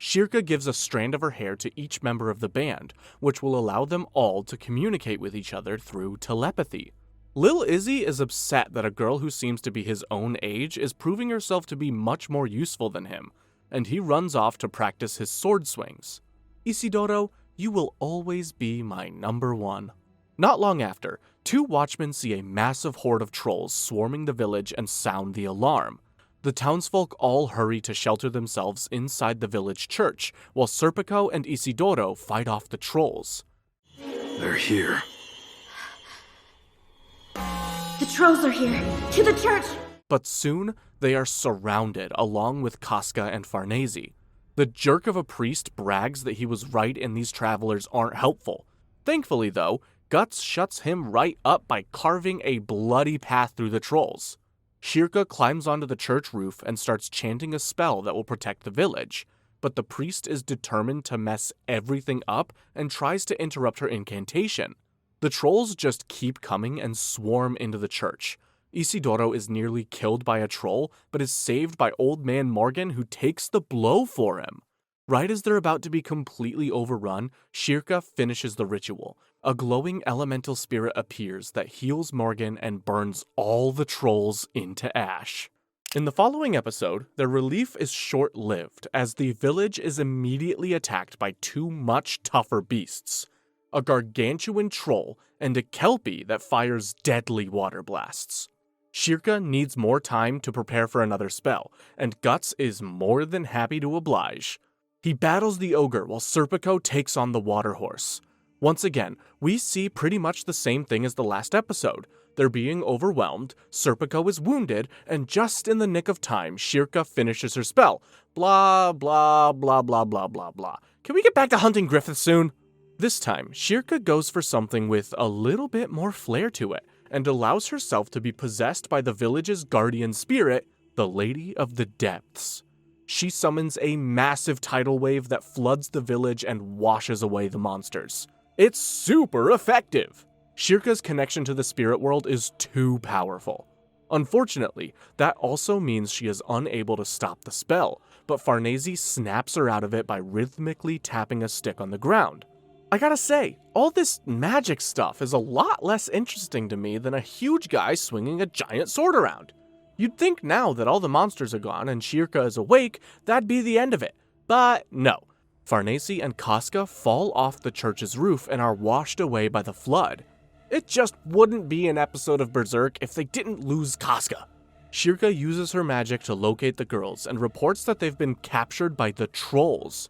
Shirka gives a strand of her hair to each member of the band, which will allow them all to communicate with each other through telepathy. Lil Izzy is upset that a girl who seems to be his own age is proving herself to be much more useful than him, and he runs off to practice his sword swings. Isidoro, you will always be my number one. Not long after, two watchmen see a massive horde of trolls swarming the village and sound the alarm. The townsfolk all hurry to shelter themselves inside the village church, while Serpico and Isidoro fight off the trolls. They're here. The trolls are here! To the church! But soon, they are surrounded along with Casca and Farnese. The jerk of a priest brags that he was right and these travelers aren't helpful. Thankfully though, Guts shuts him right up by carving a bloody path through the trolls. Shirka climbs onto the church roof and starts chanting a spell that will protect the village, but the priest is determined to mess everything up and tries to interrupt her incantation. The trolls just keep coming and swarm into the church. Isidoro is nearly killed by a troll, but is saved by Old Man Morgan, who takes the blow for him. Right as they're about to be completely overrun, Shirka finishes the ritual. A glowing elemental spirit appears that heals Morgan and burns all the trolls into ash. In the following episode, their relief is short-lived, as the village is immediately attacked by two much tougher beasts. A gargantuan troll and a kelpie that fires deadly water blasts. Shirka needs more time to prepare for another spell, and Guts is more than happy to oblige. He battles the ogre while Serpico takes on the water horse. Once again, we see pretty much the same thing as the last episode. They're being overwhelmed, Serpico is wounded, and just in the nick of time, Shirka finishes her spell. Blah, blah, blah, blah, blah, blah, blah. Can we get back to hunting Griffith soon? This time, Shirka goes for something with a little bit more flair to it, and allows herself to be possessed by the village's guardian spirit, the Lady of the Depths. She summons a massive tidal wave that floods the village and washes away the monsters. It's super effective! Shirka's connection to the spirit world is too powerful. Unfortunately, that also means she is unable to stop the spell, but Farnese snaps her out of it by rhythmically tapping a stick on the ground. I gotta say, all this magic stuff is a lot less interesting to me than a huge guy swinging a giant sword around. You'd think now that all the monsters are gone and Shirka is awake, that'd be the end of it. But no. Farnese and Casca fall off the church's roof and are washed away by the flood. It just wouldn't be an episode of Berserk if they didn't lose Casca. Shirka uses her magic to locate the girls and reports that they've been captured by the trolls.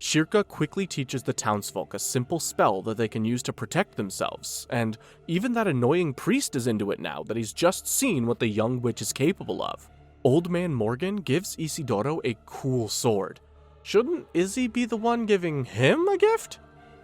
Shirka quickly teaches the townsfolk a simple spell that they can use to protect themselves, and even that annoying priest is into it now that he's just seen what the young witch is capable of. Old Man Morgan gives Isidoro a cool sword. Shouldn't Izzy be the one giving him a gift?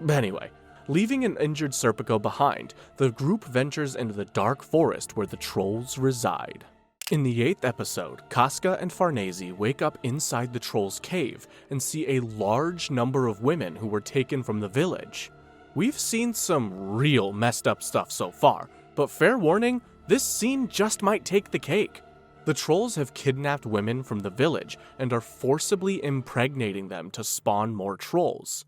Anyway, leaving an injured Serpico behind, the group ventures into the dark forest where the trolls reside. In the 8th episode, Casca and Farnese wake up inside the troll's cave and see a large number of women who were taken from the village. We've seen some real messed up stuff so far, but fair warning, this scene just might take the cake. The trolls have kidnapped women from the village and are forcibly impregnating them to spawn more trolls.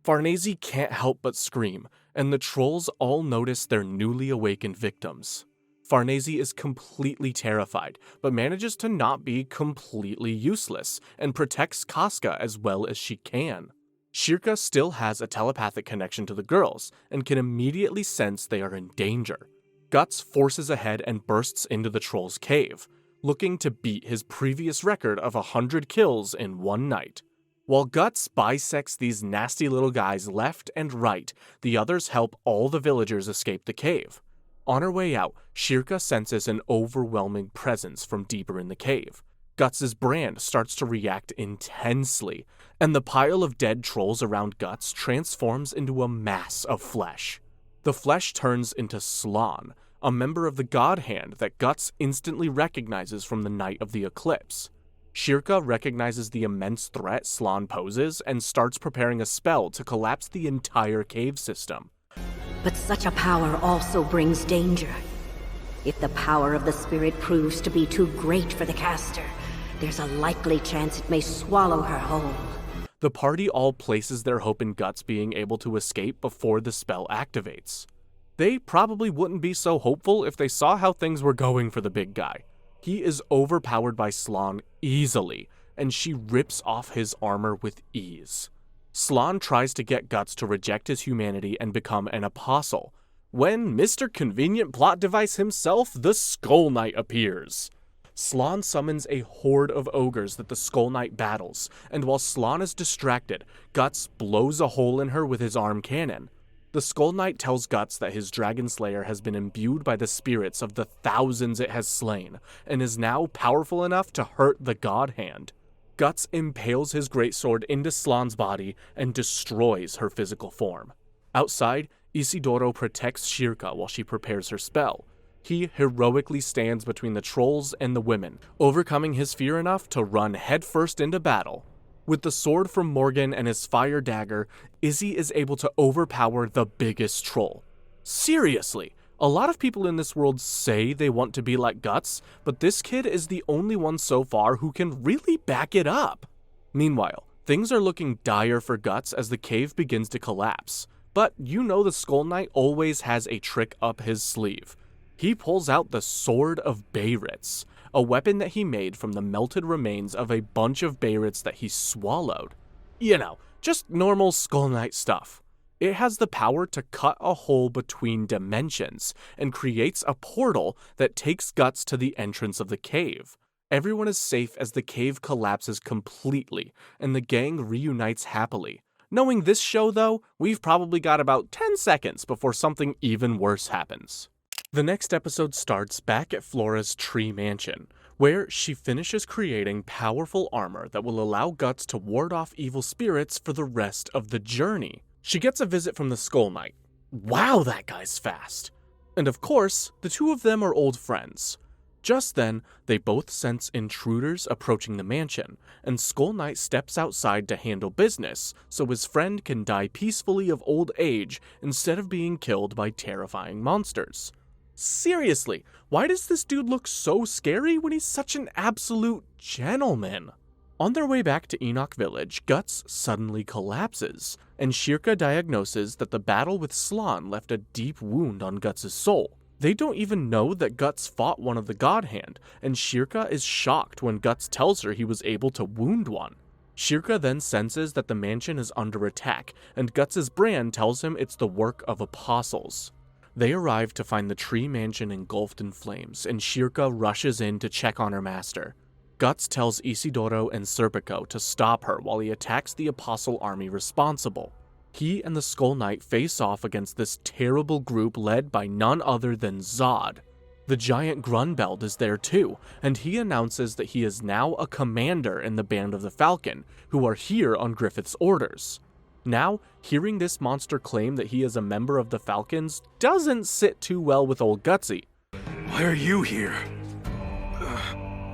Farnese can't help but scream, and the trolls all notice their newly awakened victims. Farnese is completely terrified, but manages to not be completely useless, and protects Casca as well as she can. Shirka still has a telepathic connection to the girls, and can immediately sense they are in danger. Guts forces ahead and bursts into the troll's cave, looking to beat his previous record of 100 kills in one night. While Guts bisects these nasty little guys left and right, the others help all the villagers escape the cave. On her way out, Shirka senses an overwhelming presence from deeper in the cave. Guts' brand starts to react intensely, and the pile of dead trolls around Guts transforms into a mass of flesh. The flesh turns into Slan, a member of the God Hand that Guts instantly recognizes from the night of the Eclipse. Shirka recognizes the immense threat Slan poses and starts preparing a spell to collapse the entire cave system. such a power also brings danger. If the power of the spirit proves to be too great for the caster, there's a likely chance it may swallow her whole. The party all places their hope in Guts being able to escape before the spell activates. They probably wouldn't be so hopeful if they saw how things were going for the big guy. He is overpowered by Slan easily, and she rips off his armor with ease. Slan tries to get Guts to reject his humanity and become an apostle, when Mr. Convenient Plot Device himself, the Skull Knight, appears. Slan summons a horde of ogres that the Skull Knight battles, and while Slan is distracted, Guts blows a hole in her with his arm cannon. The Skull Knight tells Guts that his dragon slayer has been imbued by the spirits of the thousands it has slain, and is now powerful enough to hurt the God Hand. Guts impales his greatsword into Slan's body and destroys her physical form. Outside, Isidoro protects Shirka while she prepares her spell. He heroically stands between the trolls and the women, overcoming his fear enough to run headfirst into battle. With the sword from Morgan and his fire dagger, Izzy is able to overpower the biggest troll. Seriously, a lot of people in this world say they want to be like Guts, but this kid is the only one so far who can really back it up. Meanwhile, things are looking dire for Guts as the cave begins to collapse. But you know the Skull Knight always has a trick up his sleeve. He pulls out the Sword of Beyrits, a weapon that he made from the melted remains of a bunch of Beyrits that he swallowed. You know, just normal Skull Knight stuff. It has the power to cut a hole between dimensions and creates a portal that takes Guts to the entrance of the cave. Everyone is safe as the cave collapses completely and the gang reunites happily. Knowing this show though, we've probably got about 10 seconds before something even worse happens. The next episode starts back at Flora's tree mansion, where she finishes creating powerful armor that will allow Guts to ward off evil spirits for the rest of the journey. She gets a visit from the Skull Knight. Wow, that guy's fast. And of course, the two of them are old friends. Just then, they both sense intruders approaching the mansion, and Skull Knight steps outside to handle business so his friend can die peacefully of old age instead of being killed by terrifying monsters. Seriously, why does this dude look so scary when he's such an absolute gentleman? On their way back to Enoch Village, Guts suddenly collapses, and Shirka diagnoses that the battle with Slan left a deep wound on Guts' soul. They don't even know that Guts fought one of the God Hand, and Shirka is shocked when Guts tells her he was able to wound one. Shirka then senses that the mansion is under attack, and Guts' brand tells him it's the work of apostles. They arrive to find the tree mansion engulfed in flames, and Shirka rushes in to check on her master. Guts tells Isidoro and Serpico to stop her while he attacks the apostle army responsible. He and the Skull Knight face off against this terrible group led by none other than Zod. The giant Grunbeld is there too, and he announces that he is now a commander in the band of the Falcon, who are here on Griffith's orders. Now, hearing this monster claim that he is a member of the Falcons doesn't sit too well with old Gutsy. Why are you here?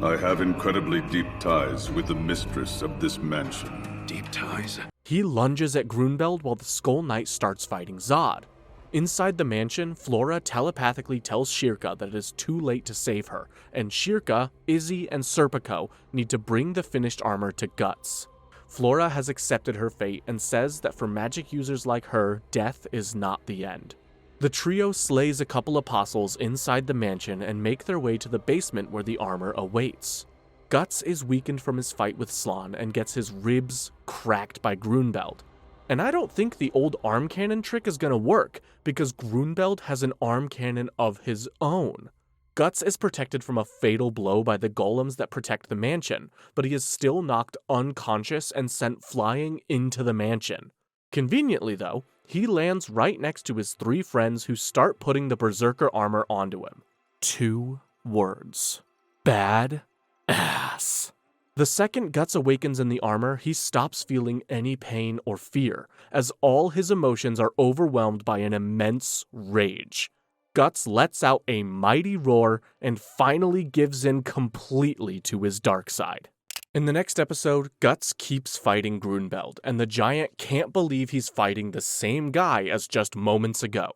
I have incredibly deep ties with the mistress of this mansion. Deep ties? He lunges at Grunbeld while the Skull Knight starts fighting Zod. Inside the mansion, Flora telepathically tells Shirka that it is too late to save her, and Shirka, Izzy, and Serpico need to bring the finished armor to Guts. Flora has accepted her fate and says that for magic users like her, death is not the end. The trio slays a couple apostles inside the mansion and make their way to the basement where the armor awaits. Guts is weakened from his fight with Slan and gets his ribs cracked by Grunbeld. And I don't think the old arm cannon trick is gonna work, because Grunbeld has an arm cannon of his own. Guts is protected from a fatal blow by the golems that protect the mansion, but he is still knocked unconscious and sent flying into the mansion. Conveniently though, he lands right next to his three friends who start putting the Berserker armor onto him. 2 words. Bad ass. The second Guts awakens in the armor, he stops feeling any pain or fear, as all his emotions are overwhelmed by an immense rage. Guts lets out a mighty roar and finally gives in completely to his dark side. In the next episode, Guts keeps fighting Grunbeld, and the giant can't believe he's fighting the same guy as just moments ago.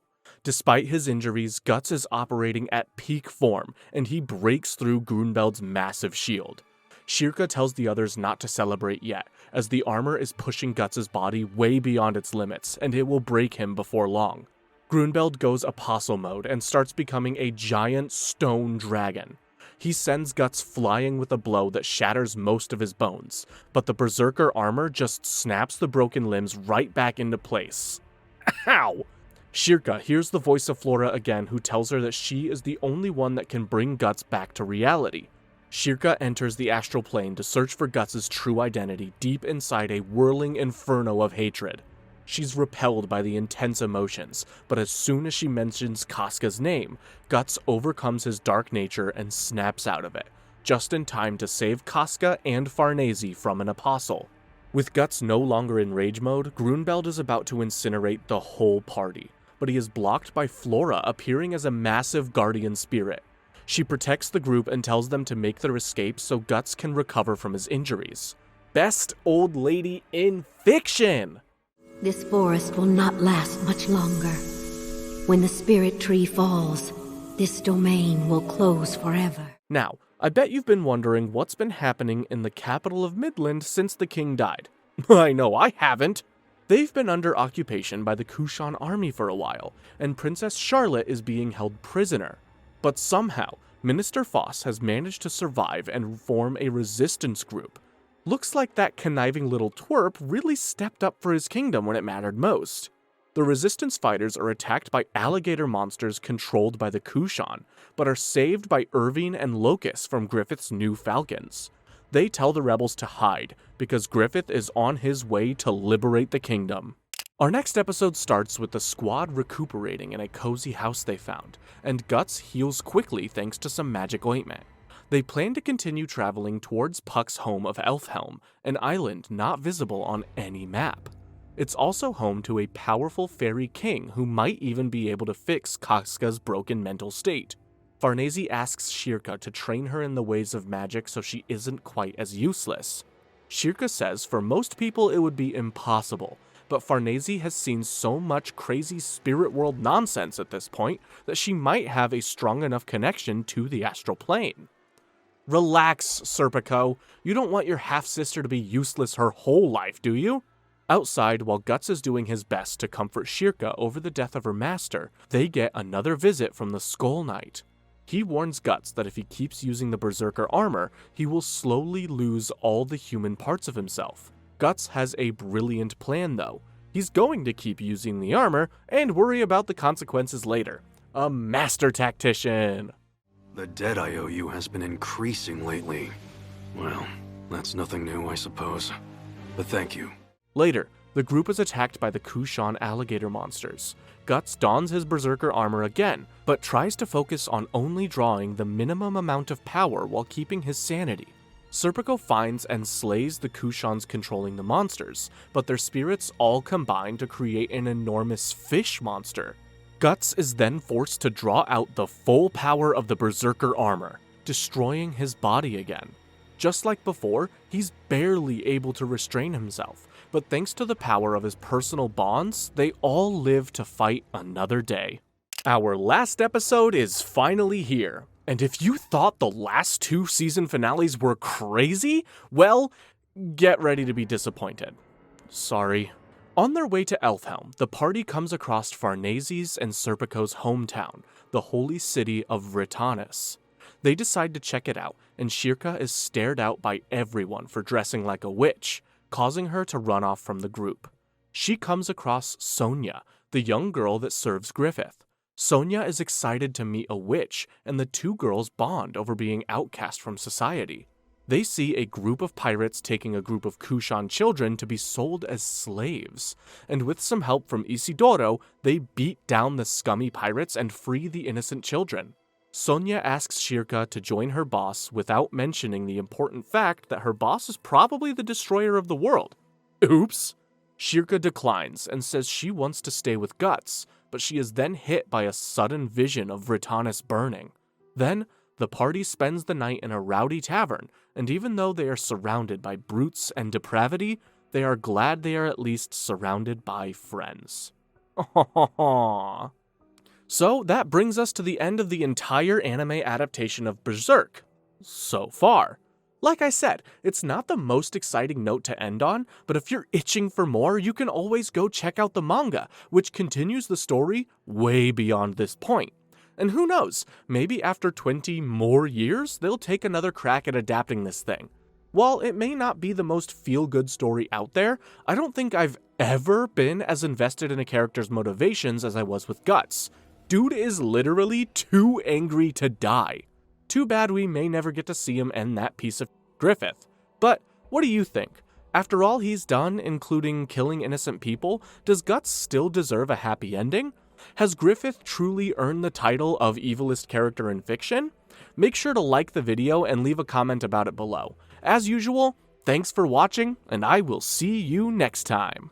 Despite his injuries, Guts is operating at peak form, and he breaks through Grunbeld's massive shield. Shirka tells the others not to celebrate yet, as the armor is pushing Guts' body way beyond its limits, and it will break him before long. Grunbeld goes apostle mode and starts becoming a giant stone dragon. He sends Guts flying with a blow that shatters most of his bones, but the Berserker armor just snaps the broken limbs right back into place. Ow! Shirka hears the voice of Flora again, who tells her that she is the only one that can bring Guts back to reality. Shirka enters the astral plane to search for Guts' true identity deep inside a whirling inferno of hatred. She's repelled by the intense emotions, but as soon as she mentions Casca's name, Guts overcomes his dark nature and snaps out of it, just in time to save Casca and Farnese from an apostle. With Guts no longer in rage mode, Grunbeld is about to incinerate the whole party, but he is blocked by Flora appearing as a massive guardian spirit. She protects the group and tells them to make their escape so Guts can recover from his injuries. Best old lady in fiction! This forest will not last much longer. When the spirit tree falls, this domain will close forever. Now, I bet you've been wondering what's been happening in the capital of Midland since the king died. I know I haven't! They've been under occupation by the Kushan army for a while, and Princess Charlotte is being held prisoner. But somehow, Minister Foss has managed to survive and form a resistance group. Looks like that conniving little twerp really stepped up for his kingdom when it mattered most. The resistance fighters are attacked by alligator monsters controlled by the Kushan, but are saved by Irving and Locust from Griffith's new Falcons. They tell the rebels to hide, because Griffith is on his way to liberate the kingdom. Our next episode starts with the squad recuperating in a cozy house they found, and Guts heals quickly thanks to some magic ointment. They plan to continue traveling towards Puck's home of Elfhelm, an island not visible on any map. It's also home to a powerful fairy king who might even be able to fix Casca's broken mental state. Farnese asks Shirka to train her in the ways of magic so she isn't quite as useless. Shirka says for most people it would be impossible, but Farnese has seen so much crazy spirit world nonsense at this point that she might have a strong enough connection to the astral plane. Relax, Serpico. You don't want your half-sister to be useless her whole life, do you? Outside, while Guts is doing his best to comfort Shirka over the death of her master, they get another visit from the Skull Knight. He warns Guts that if he keeps using the Berserker armor, he will slowly lose all the human parts of himself. Guts has a brilliant plan though. He's going to keep using the armor and worry about the consequences later. A master tactician! The debt I owe you has been increasing lately. Well, that's nothing new, I suppose. But thank you. Later, the group is attacked by the Kushan alligator monsters. Guts dons his Berserker armor again, but tries to focus on only drawing the minimum amount of power while keeping his sanity. Serpico finds and slays the Kushans controlling the monsters, but their spirits all combine to create an enormous fish monster. Guts is then forced to draw out the full power of the Berserker armor, destroying his body again. Just like before, he's barely able to restrain himself, but thanks to the power of his personal bonds, they all live to fight another day. Our last episode is finally here. And if you thought the last two season finales were crazy, well, get ready to be disappointed. Sorry. On their way to Elfhelm, the party comes across Farnese's and Serpico's hometown, the holy city of Vritannis. They decide to check it out, and Shirka is stared out by everyone for dressing like a witch, causing her to run off from the group. She comes across Sonia, the young girl that serves Griffith. Sonia is excited to meet a witch, and the two girls bond over being outcast from society. They see a group of pirates taking a group of Kushan children to be sold as slaves, and with some help from Isidoro, they beat down the scummy pirates and free the innocent children. Sonia asks Shirka to join her boss without mentioning the important fact that her boss is probably the destroyer of the world. Oops! Shirka declines and says she wants to stay with Guts, but she is then hit by a sudden vision of Vritannis burning. Then, the party spends the night in a rowdy tavern, and even though they are surrounded by brutes and depravity, they are glad they are at least surrounded by friends. So that brings us to the end of the entire anime adaptation of Berserk. So far. Like I said, it's not the most exciting note to end on, but if you're itching for more, you can always go check out the manga, which continues the story way beyond this point. And who knows, maybe after 20 more years, they'll take another crack at adapting this thing. While it may not be the most feel-good story out there, I don't think I've ever been as invested in a character's motivations as I was with Guts. Dude is literally too angry to die. Too bad we may never get to see him end that piece of Griffith. But what do you think? After all he's done, including killing innocent people, does Guts still deserve a happy ending? Has Griffith truly earned the title of evilest character in fiction? Make sure to like the video and leave a comment about it below. As usual, thanks for watching, and I will see you next time.